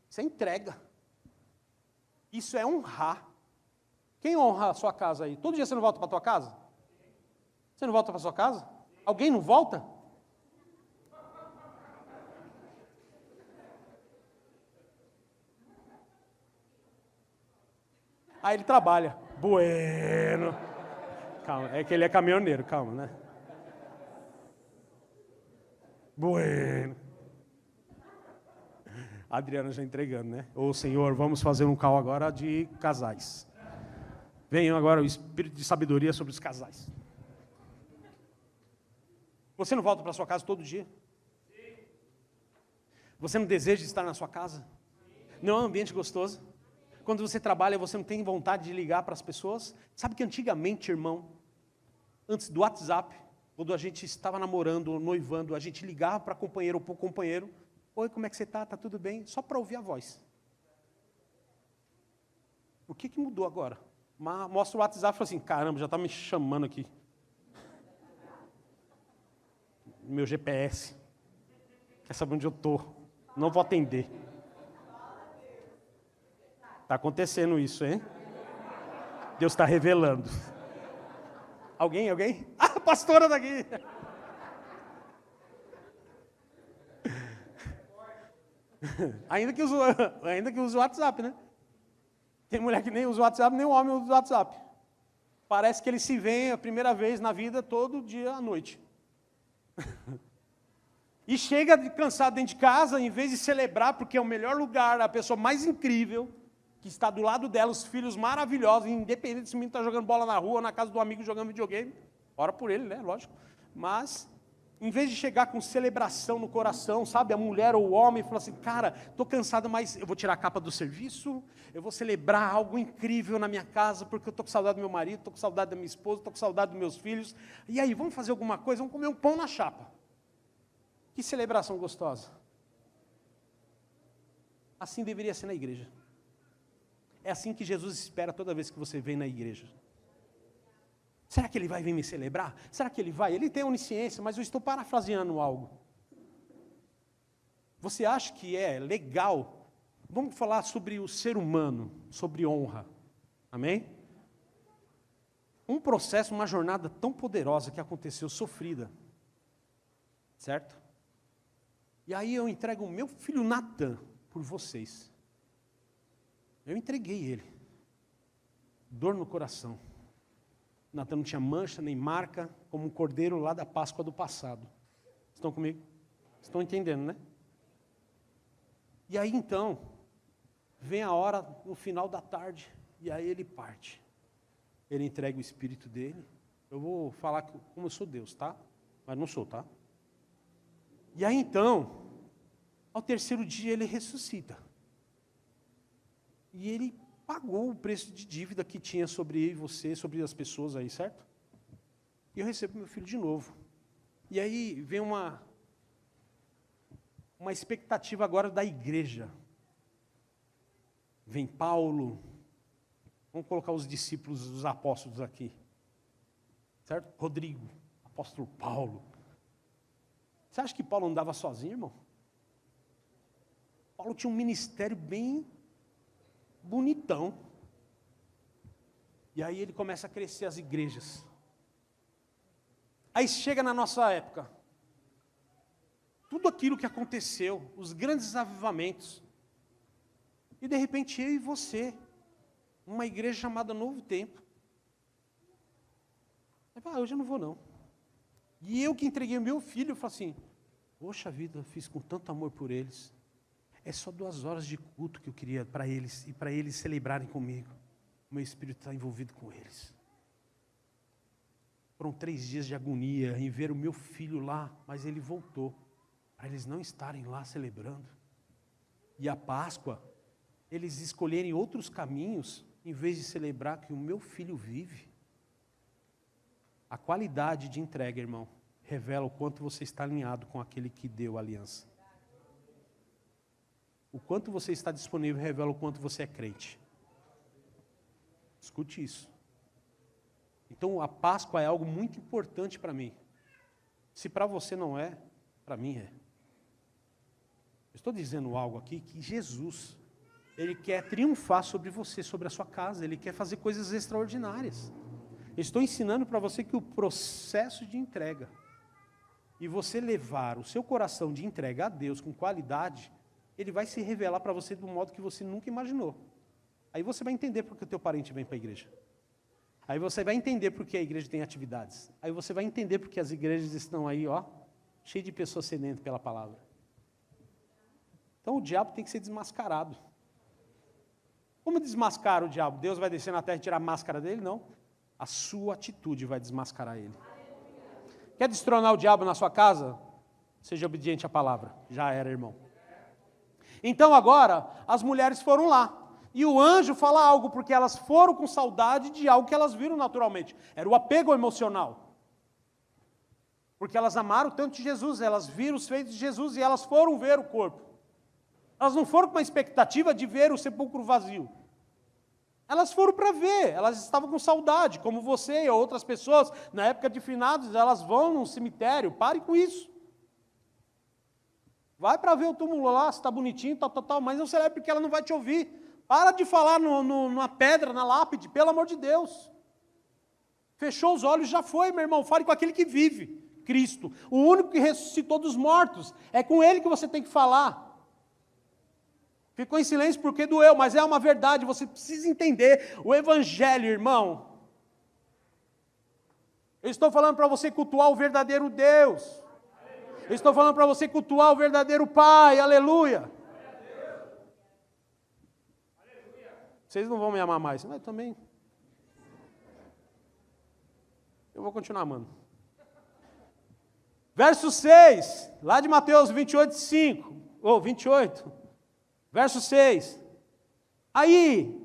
Isso é entrega. Isso é honrar. Quem honra a sua casa aí? Todo dia você não volta para a tua casa? Você não volta para a sua casa? Alguém não volta? Aí ele trabalha. Bueno. Calma, é que ele é caminhoneiro, calma, né? Bueno. A Adriana já entregando, né? Ô Senhor, vamos fazer um call agora de casais. Venha agora o espírito de sabedoria sobre os casais. Você não volta para sua casa todo dia? Você não deseja estar na sua casa? Não é um ambiente gostoso? Quando você trabalha, você não tem vontade de ligar para as pessoas? Sabe que antigamente, irmão, antes do WhatsApp, quando a gente estava namorando ou noivando, a gente ligava para companheiro ou para o companheiro: oi, como é que você está? Está tudo bem? Só para ouvir a voz. O que mudou agora? Mostra o WhatsApp e fala assim: caramba, já está me chamando aqui. Meu GPS. Quer saber onde eu estou? Não vou atender. Está acontecendo isso, hein? Deus está revelando. Alguém? Ah, a pastora daqui. Ainda que use o WhatsApp, né? Tem mulher que nem usa o WhatsApp, nem o homem usa o WhatsApp. Parece que eles se veem a primeira vez na vida todo dia à noite. E chega cansado dentro de casa, em vez de celebrar, porque é o melhor lugar, a pessoa mais incrível, que está do lado dela, os filhos maravilhosos, independente se o menino está jogando bola na rua ou na casa do amigo jogando videogame. Ora por ele, né? Lógico. Mas, em vez de chegar com celebração no coração, sabe? A mulher ou o homem fala assim, cara, estou cansado, mas eu vou tirar a capa do serviço, eu vou celebrar algo incrível na minha casa, porque eu estou com saudade do meu marido, estou com saudade da minha esposa, estou com saudade dos meus filhos. E aí, vamos fazer alguma coisa? Vamos comer um pão na chapa. Que celebração gostosa. Assim deveria ser na igreja. É assim que Jesus espera toda vez que você vem na igreja. Será que ele vai vir me celebrar? Será que ele vai? Ele tem onisciência, mas eu estou parafraseando algo. Você acha que é legal? Vamos falar sobre o ser humano, sobre honra. Amém? Um processo, uma jornada tão poderosa que aconteceu, sofrida. Certo? E aí eu entrego o meu filho Natan por vocês. Eu entreguei ele. Dor no coração. Natan não tinha mancha, nem marca, como um cordeiro lá da Páscoa do passado. Estão comigo? Estão entendendo, né? E aí então, vem a hora, no final da tarde, e aí ele parte. Ele entrega o espírito dele. Eu vou falar como eu sou Deus, tá? Mas não sou, tá? E aí então, ao terceiro dia ele ressuscita. E ele pagou o preço de dívida que tinha sobre eu e você, sobre as pessoas aí, certo? E eu recebo meu filho de novo. E aí vem uma expectativa agora da igreja. Vem Paulo, vamos colocar os discípulos, os apóstolos aqui. Certo? Rodrigo, apóstolo Paulo. Você acha que Paulo andava sozinho, irmão? Paulo tinha um ministério bem bonitão. E aí ele começa a crescer as igrejas. Aí chega na nossa época. Tudo aquilo que aconteceu, os grandes avivamentos. E de repente eu e você, uma igreja chamada Novo Tempo. Eu falo, hoje eu não vou não. E eu que entreguei o meu filho, eu falo assim, poxa vida, eu fiz com tanto amor por eles. É só 2 horas de culto que eu queria para eles, e para eles celebrarem comigo. O meu espírito está envolvido com eles. Foram 3 dias de agonia em ver o meu filho lá, mas ele voltou, para eles não estarem lá celebrando. E a Páscoa, eles escolherem outros caminhos, em vez de celebrar que o meu filho vive. A qualidade de entrega, irmão, revela o quanto você está alinhado com aquele que deu a aliança. O quanto você está disponível revela o quanto você é crente. Escute isso. Então a Páscoa é algo muito importante para mim. Se para você não é, para mim é. Eu estou dizendo algo aqui que Jesus, Ele quer triunfar sobre você, sobre a sua casa. Ele quer fazer coisas extraordinárias. Eu estou ensinando para você que o processo de entrega e você levar o seu coração de entrega a Deus com qualidade, Ele vai se revelar para você de um modo que você nunca imaginou. Aí você vai entender porque o teu parente vem para a igreja. Aí você vai entender porque a igreja tem atividades. Aí você vai entender porque as igrejas estão aí, ó, cheias de pessoas sedentas pela palavra. Então o diabo tem que ser desmascarado. Como desmascara o diabo? Deus vai descer na terra e tirar a máscara dele? Não. A sua atitude vai desmascarar ele. Quer destronar o diabo na sua casa? Seja obediente à palavra. Já era, irmão. Então agora, as mulheres foram lá. E o anjo fala algo, porque elas foram com saudade de algo que elas viram naturalmente. Era o apego emocional. Porque elas amaram tanto de Jesus, elas viram os feitos de Jesus e elas foram ver o corpo. Elas não foram com a expectativa de ver o sepulcro vazio. Elas foram para ver, elas estavam com saudade, como você e outras pessoas, na época de finados, elas vão num cemitério, pare com isso. Vai para ver o túmulo lá, se está bonitinho, tal, mas não celebre porque ela não vai te ouvir. Para de falar numa pedra, na lápide, pelo amor de Deus. Fechou os olhos, já foi, meu irmão. Fale com aquele que vive, Cristo. O único que ressuscitou dos mortos. É com Ele que você tem que falar. Ficou em silêncio porque doeu, mas é uma verdade. Você precisa entender o Evangelho, irmão. Eu estou falando para você cultuar o verdadeiro Deus. Eu estou falando para você cultuar o verdadeiro Pai. Aleluia. Vocês não vão me amar mais, mas também... Eu vou continuar amando. Verso 6, lá de Mateus 28, 5, ou 28, verso 6. Aí,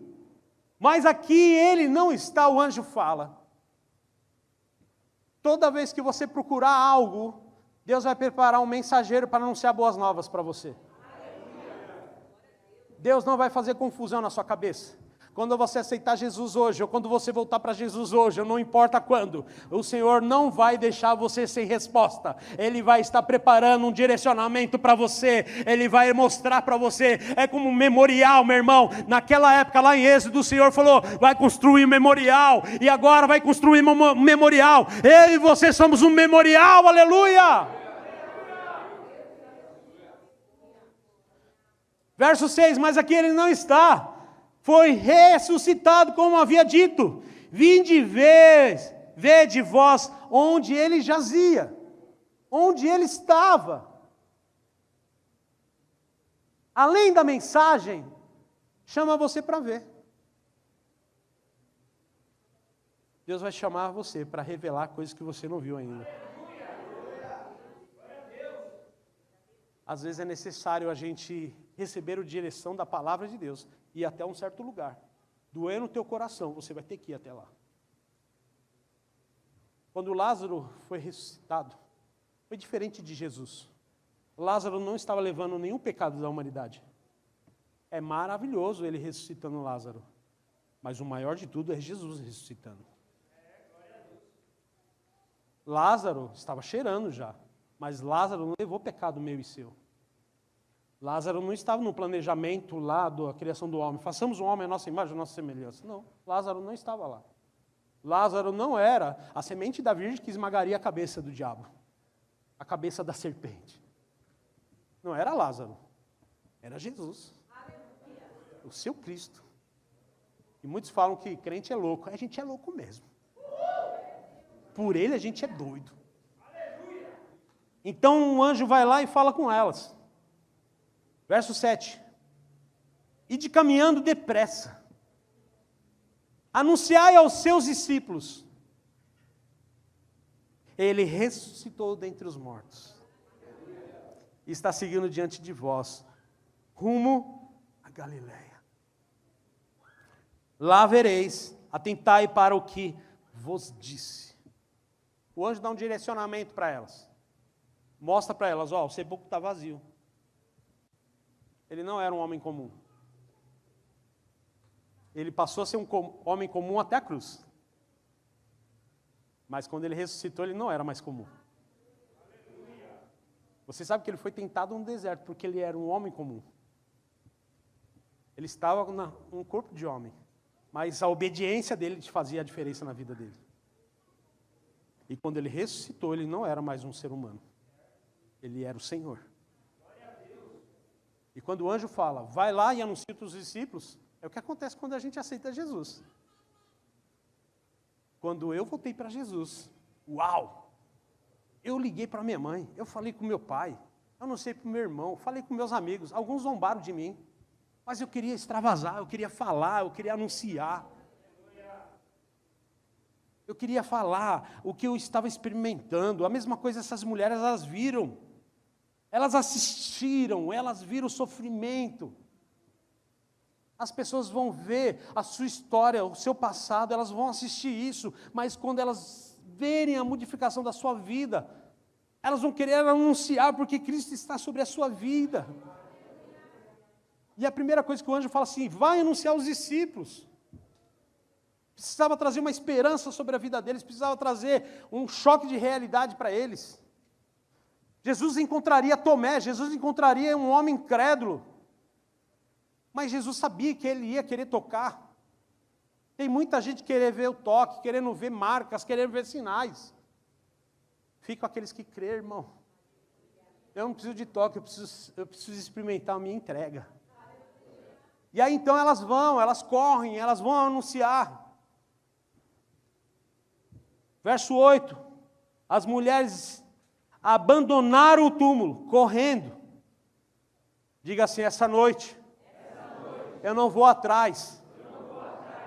mas aqui ele não está, o anjo fala. Toda vez que você procurar algo, Deus vai preparar um mensageiro para anunciar boas novas para você. Deus não vai fazer confusão na sua cabeça. Quando você aceitar Jesus hoje, ou quando você voltar para Jesus hoje, ou não importa quando, o Senhor não vai deixar você sem resposta. Ele vai estar preparando um direcionamento para você. Ele vai mostrar para você. É como um memorial, meu irmão. Naquela época, lá em Êxodo, o Senhor falou, vai construir um memorial. E agora vai construir um memorial. Eu e você somos um memorial, aleluia! Verso 6, mas aqui ele não está. Foi ressuscitado, como havia dito. Vinde vede vós onde ele jazia, onde ele estava. Além da mensagem, chama você para ver. Deus vai chamar você para revelar coisas que você não viu ainda. Às vezes é necessário a gente receber a direção da palavra de Deus e ir até um certo lugar. Doer no teu coração, você vai ter que ir até lá. Quando Lázaro foi ressuscitado, foi diferente de Jesus. Lázaro não estava levando nenhum pecado da humanidade. É maravilhoso ele ressuscitando Lázaro. Mas o maior de tudo é Jesus ressuscitando. Lázaro estava cheirando já, mas Lázaro não levou pecado meu e seu. Lázaro não estava no planejamento lá da criação do homem. Façamos o homem a nossa imagem, a nossa semelhança. Não, Lázaro não estava lá. Lázaro não era a semente da virgem que esmagaria a cabeça do diabo. A cabeça da serpente. Não era Lázaro. Era Jesus. O seu Cristo. E muitos falam que crente é louco. A gente é louco mesmo. Por ele a gente é doido. Então um anjo vai lá e fala com elas. Verso 7. E de caminhando depressa, anunciai aos seus discípulos, ele ressuscitou dentre os mortos, e está seguindo diante de vós, rumo a Galiléia. Lá vereis, atentai para o que vos disse. O anjo dá um direcionamento para elas. Mostra para elas, ó, o sepulcro está vazio. Ele não era um homem comum. Ele passou a ser um homem comum até a cruz. Mas quando ele ressuscitou, ele não era mais comum. Você sabe que ele foi tentado no deserto, porque ele era um homem comum. Ele estava num corpo de homem. Mas a obediência dele fazia a diferença na vida dele. E quando ele ressuscitou, ele não era mais um ser humano. Ele era o Senhor. E quando o anjo fala, vai lá e anuncia para os discípulos, é o que acontece quando a gente aceita Jesus. Quando eu voltei para Jesus, uau! Eu liguei para minha mãe, eu falei com meu pai, eu não sei para o meu irmão, falei com meus amigos, alguns zombaram de mim, mas eu queria extravasar, eu queria falar, eu queria anunciar. Eu queria falar o que eu estava experimentando. A mesma coisa essas mulheres, elas viram. Elas assistiram, elas viram o sofrimento. As pessoas vão ver a sua história, o seu passado, elas vão assistir isso, mas quando elas verem a modificação da sua vida, elas vão querer anunciar porque Cristo está sobre a sua vida. E a primeira coisa que o anjo fala assim, vai anunciar aos discípulos. Precisava trazer uma esperança sobre a vida deles, precisava trazer um choque de realidade para eles. Jesus encontraria Tomé, Jesus encontraria um homem incrédulo. Mas Jesus sabia que ele ia querer tocar. Tem muita gente querendo ver o toque, querendo ver marcas, querendo ver sinais. Ficam aqueles que crêem, irmão. Eu não preciso de toque, eu preciso experimentar a minha entrega. E aí então elas vão, elas correm, elas vão anunciar. Verso 8. As mulheres abandonaram o túmulo, correndo. Diga assim, essa noite, eu não vou atrás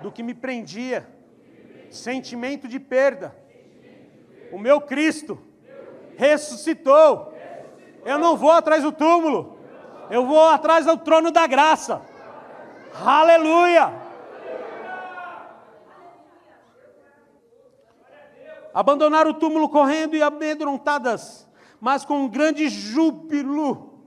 do que me prendia, sentimento de perda. O meu Cristo ressuscitou. Eu não vou atrás do túmulo, eu vou atrás do trono da graça. Aleluia! Abandonaram o túmulo correndo e amedrontadas, mas com um grande júbilo.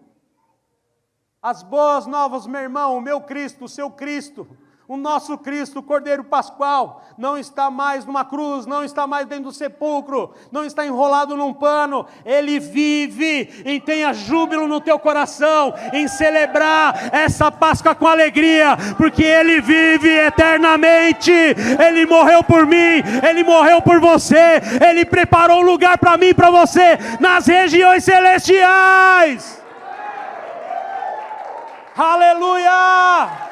As boas novas, meu irmão, o meu Cristo, o seu Cristo, o nosso Cristo, o Cordeiro Pascual, não está mais numa cruz, não está mais dentro do sepulcro, não está enrolado num pano, Ele vive, e tenha júbilo no teu coração, em celebrar essa Páscoa com alegria, porque Ele vive eternamente, Ele morreu por mim, Ele morreu por você, Ele preparou um lugar para mim e para você, nas regiões celestiais. Aleluia!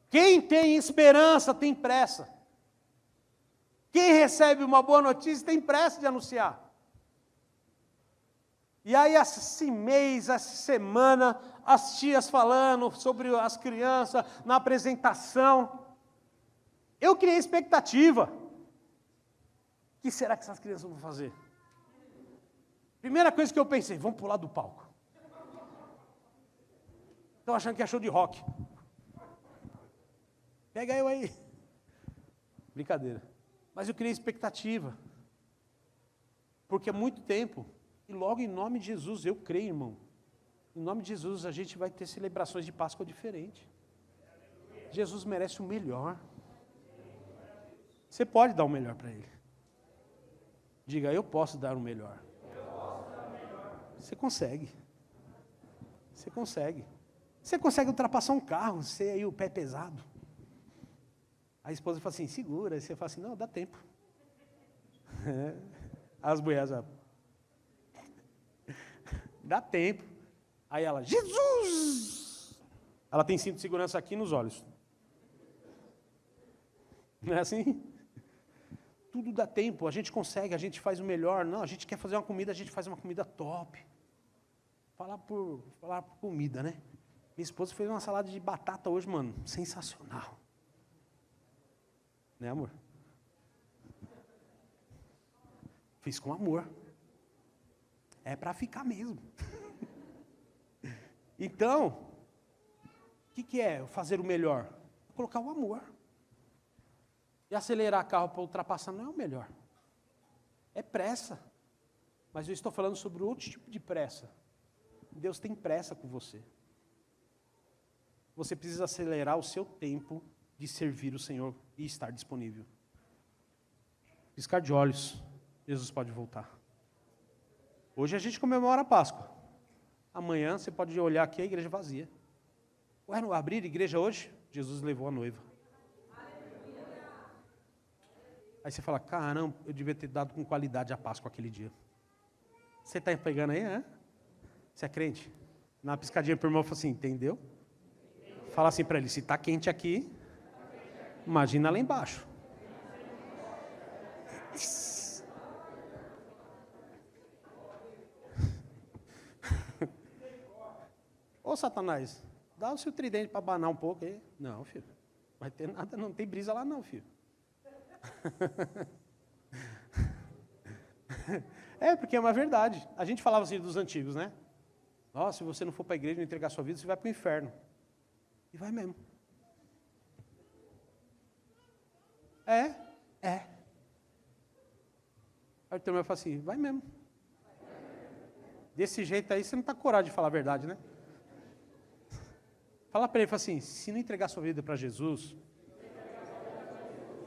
Quem tem esperança tem pressa. Quem recebe uma boa notícia tem pressa de anunciar. E aí esse mês, essa semana, as tias falando sobre as crianças na apresentação. Eu criei expectativa. O que será que essas crianças vão fazer? Primeira coisa que eu pensei, vamos pular do palco. Estão achando que é show de rock. Pega eu aí. Brincadeira. Mas eu criei expectativa. Porque há muito tempo, e logo em nome de Jesus, eu creio, irmão. Em nome de Jesus, a gente vai ter celebrações de Páscoa diferentes. Jesus merece o melhor. Você pode dar o melhor para Ele. Diga, eu posso dar o melhor. Você consegue. Você consegue. Você consegue ultrapassar um carro, você aí o pé pesado. A esposa fala assim, segura. Aí você fala assim, não, dá tempo. As mulheres, dá tempo. Aí ela, Jesus! Ela tem cinto de segurança aqui nos olhos. Não é assim? Tudo dá tempo, a gente consegue, a gente faz o melhor. Não, a gente quer fazer uma comida, a gente faz uma comida top. Falar por comida, né? Minha esposa fez uma salada de batata hoje, mano, sensacional. Né, amor? Fiz com amor. É para ficar mesmo. Então, o que é fazer o melhor? Colocar o amor. E acelerar carro para ultrapassar não é o melhor. É pressa. Mas eu estou falando sobre outro tipo de pressa. Deus tem pressa com você. Você precisa acelerar o seu tempo de servir o Senhor e estar disponível. Piscar de olhos, Jesus pode voltar. Hoje a gente comemora a Páscoa. Amanhã você pode olhar aqui a igreja vazia. Ué, não abrir igreja hoje? Jesus levou a noiva. Aí você fala, caramba, eu devia ter dado com qualidade a Páscoa aquele dia. Você está pegando aí, né? Você é crente? Na piscadinha para o irmão, fala assim, entendeu? Fala assim para ele, se está quente aqui, imagina lá embaixo. Ô Satanás, dá o seu tridente para abanar um pouco aí. Não, filho, vai ter nada, não tem brisa lá não, filho. É, porque é uma verdade. A gente falava assim dos antigos, né? Nossa, se você não for para a igreja e não entregar sua vida, você vai para o inferno. E vai mesmo. É. Aí o teu irmão fala assim, vai mesmo. Desse jeito aí, você não está com coragem de falar a verdade, né? Fala para ele, fala assim, se não entregar sua vida para Jesus,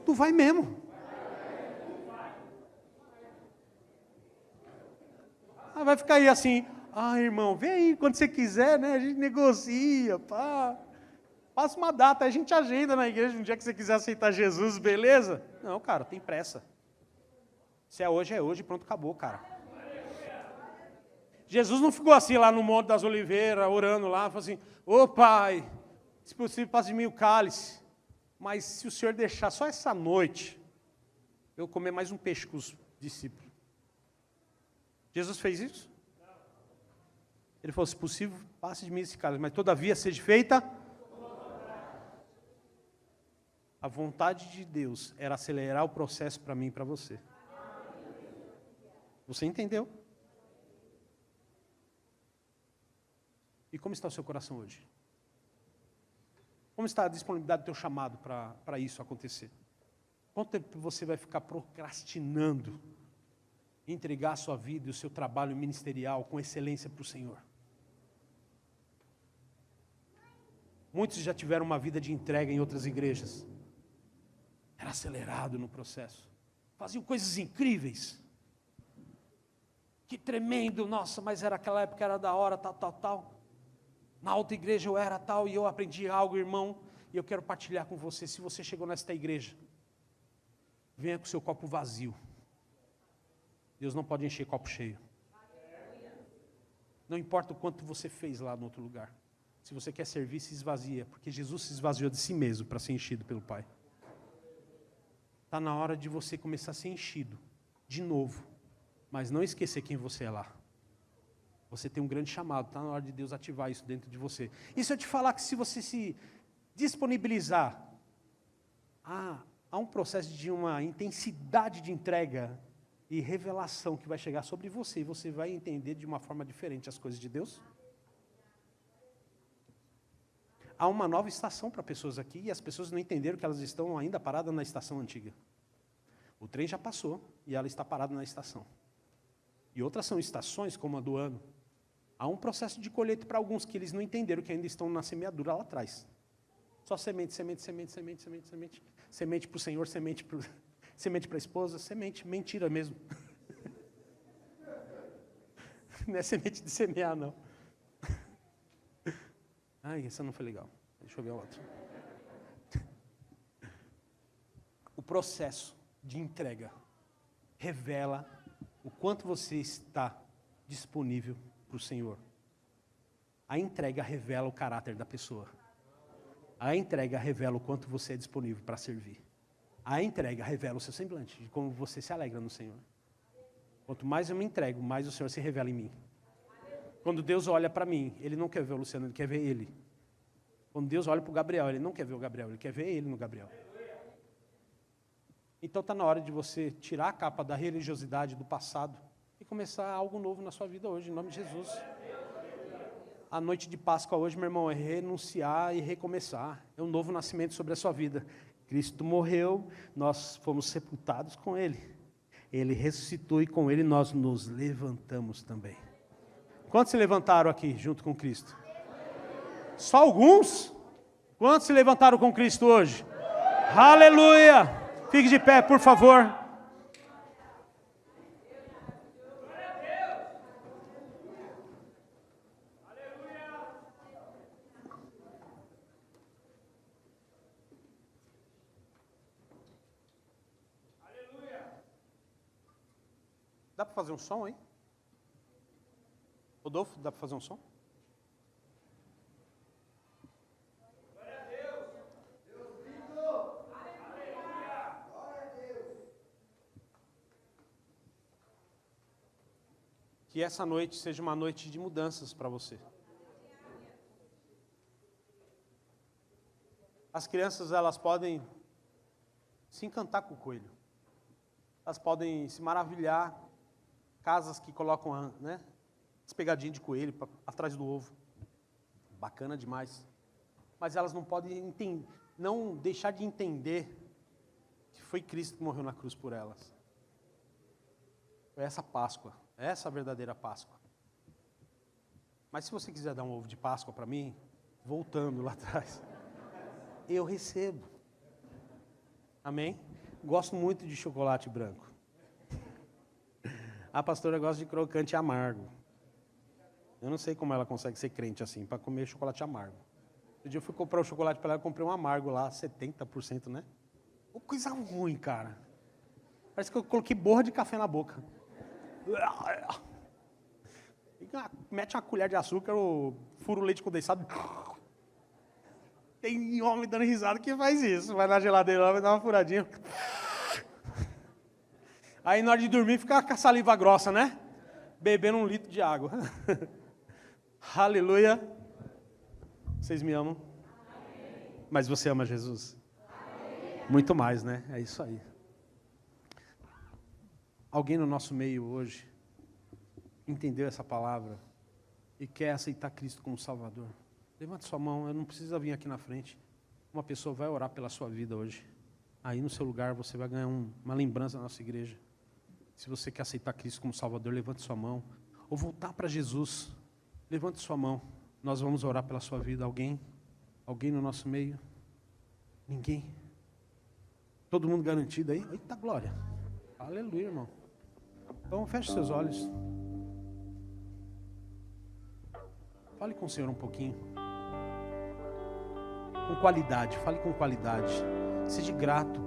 tu vai mesmo. Vai ficar aí assim, irmão, vem aí, quando você quiser, né? A gente negocia, pá. Passa uma data, a gente agenda na igreja, um dia que você quiser aceitar Jesus, beleza? Não, cara, tem pressa. Se é hoje, pronto, acabou, cara. Jesus não ficou assim lá no Monte das Oliveiras, orando lá, falou assim, Pai, se possível, passe de mim o cálice. Mas se o Senhor deixar só essa noite, eu comer mais um peixe com os discípulos. Jesus fez isso? Ele falou, se possível, passe de mim esse cálice, mas todavia seja feita. A vontade de Deus era acelerar o processo para mim e para você. Você entendeu? E como está o seu coração hoje? Como está a disponibilidade do teu chamado para isso acontecer? Quanto tempo você vai ficar procrastinando entregar a sua vida e o seu trabalho ministerial com excelência para o Senhor? Muitos já tiveram uma vida de entrega em outras igrejas. Era acelerado no processo. Faziam coisas incríveis. Que tremendo, nossa, mas era aquela época, era da hora, tal. Na outra igreja eu era tal e eu aprendi algo, irmão, e eu quero partilhar com você. Se você chegou nesta igreja, venha com o seu copo vazio. Deus não pode encher copo cheio. Não importa o quanto você fez lá no outro lugar. Se você quer servir, se esvazia, porque Jesus se esvaziou de si mesmo para ser enchido pelo Pai. Está na hora de você começar a ser enchido, de novo, mas não esquecer quem você é lá. Você tem um grande chamado, está na hora de Deus ativar isso dentro de você. E se eu te falar que se você se disponibilizar, há um processo de uma intensidade de entrega e revelação que vai chegar sobre você, e você vai entender de uma forma diferente as coisas de Deus. Há uma nova estação para pessoas aqui, e as pessoas não entenderam que elas estão ainda paradas na estação antiga. O trem já passou, e ela está parada na estação. E outras são estações, como a do ano. Há um processo de colheita para alguns que eles não entenderam, que ainda estão na semeadura lá atrás. Só semente. Semente para o Senhor, semente para a esposa, semente, mentira mesmo. Não é semente de semear, não. Essa não foi legal. Deixa eu ver a outra. O processo de entrega revela o quanto você está disponível para o Senhor. A entrega revela o caráter da pessoa. A entrega revela o quanto você é disponível para servir. A entrega revela o seu semblante, de como você se alegra no Senhor. Quanto mais eu me entrego, mais o Senhor se revela em mim. Quando Deus olha para mim, Ele não quer ver o Luciano, Ele quer ver Ele. Quando Deus olha para o Gabriel, Ele não quer ver o Gabriel, Ele quer ver Ele no Gabriel. Então está na hora de você tirar a capa da religiosidade do passado e começar algo novo na sua vida hoje, em nome de Jesus. A noite de Páscoa hoje, meu irmão, é renunciar e recomeçar. É um novo nascimento sobre a sua vida. Cristo morreu, nós fomos sepultados com Ele. Ele ressuscitou e com Ele nós nos levantamos também. Quantos se levantaram aqui junto com Cristo? Só alguns? Quantos se levantaram com Cristo hoje? Aleluia! Fique de pé, por favor. Dá para fazer um som aí? Rodolfo, dá para fazer um som? Que essa noite seja uma noite de mudanças para você. As crianças, elas podem se encantar com o coelho. Elas podem se maravilhar. Casas que colocam, né, as pegadinhas de coelho atrás do ovo. Bacana demais. Mas elas não podem não deixar de entender que foi Cristo que morreu na cruz por elas. Foi essa Páscoa. Essa é a verdadeira Páscoa. Mas se você quiser dar um ovo de Páscoa para mim, voltando lá atrás, eu recebo. Amém? Gosto muito de chocolate branco. A pastora gosta de crocante amargo. Eu não sei como ela consegue ser crente assim, para comer chocolate amargo. Um dia eu fui comprar um chocolate para ela, eu comprei um amargo lá, 70%, né? Coisa ruim, cara. Parece que eu coloquei borra de café na boca. Mete uma colher de açúcar, eu furo o leite condensado. Tem homem dando risada que faz isso. Vai na geladeira lá, vai dar uma furadinha. Aí na hora de dormir fica com a saliva grossa, né? Bebendo 1 litro de água. Aleluia. Vocês me amam? Amém. Mas você ama Jesus? Amém. Muito mais, né? É isso aí. Alguém no nosso meio hoje entendeu essa palavra e quer aceitar Cristo como Salvador? Levante sua mão, eu não precisa vir aqui na frente. Uma pessoa vai orar pela sua vida hoje. Aí no seu lugar você vai ganhar uma lembrança da nossa igreja. Se você quer aceitar Cristo como Salvador, levante sua mão. Ou voltar para Jesus, levante sua mão. Nós vamos orar pela sua vida. Alguém? Alguém no nosso meio? Ninguém? Todo mundo garantido aí? Eita glória! Aleluia, irmão. Então feche seus olhos. Fale com o Senhor um pouquinho. Com qualidade, fale com qualidade. Seja grato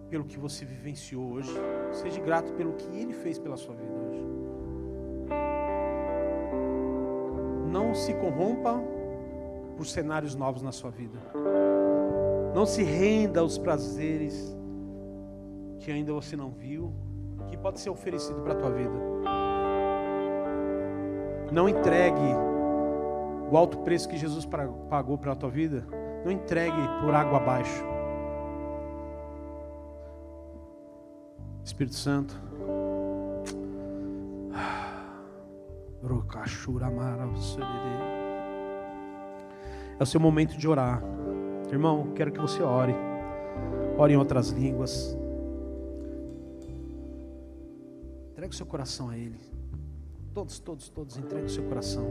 pelo que você vivenciou hoje. Seja grato pelo que Ele fez pela sua vida hoje. Não se corrompa por cenários novos na sua vida. Não se renda aos prazeres que ainda você não viu, que pode ser oferecido para a tua vida. Não entregue o alto preço que Jesus pagou pela tua vida. Não entregue por água abaixo. Espírito Santo. É o seu momento de orar. Irmão, quero que você ore. Ore em outras línguas. Entregue o seu coração a Ele. Todos, entregue o seu coração.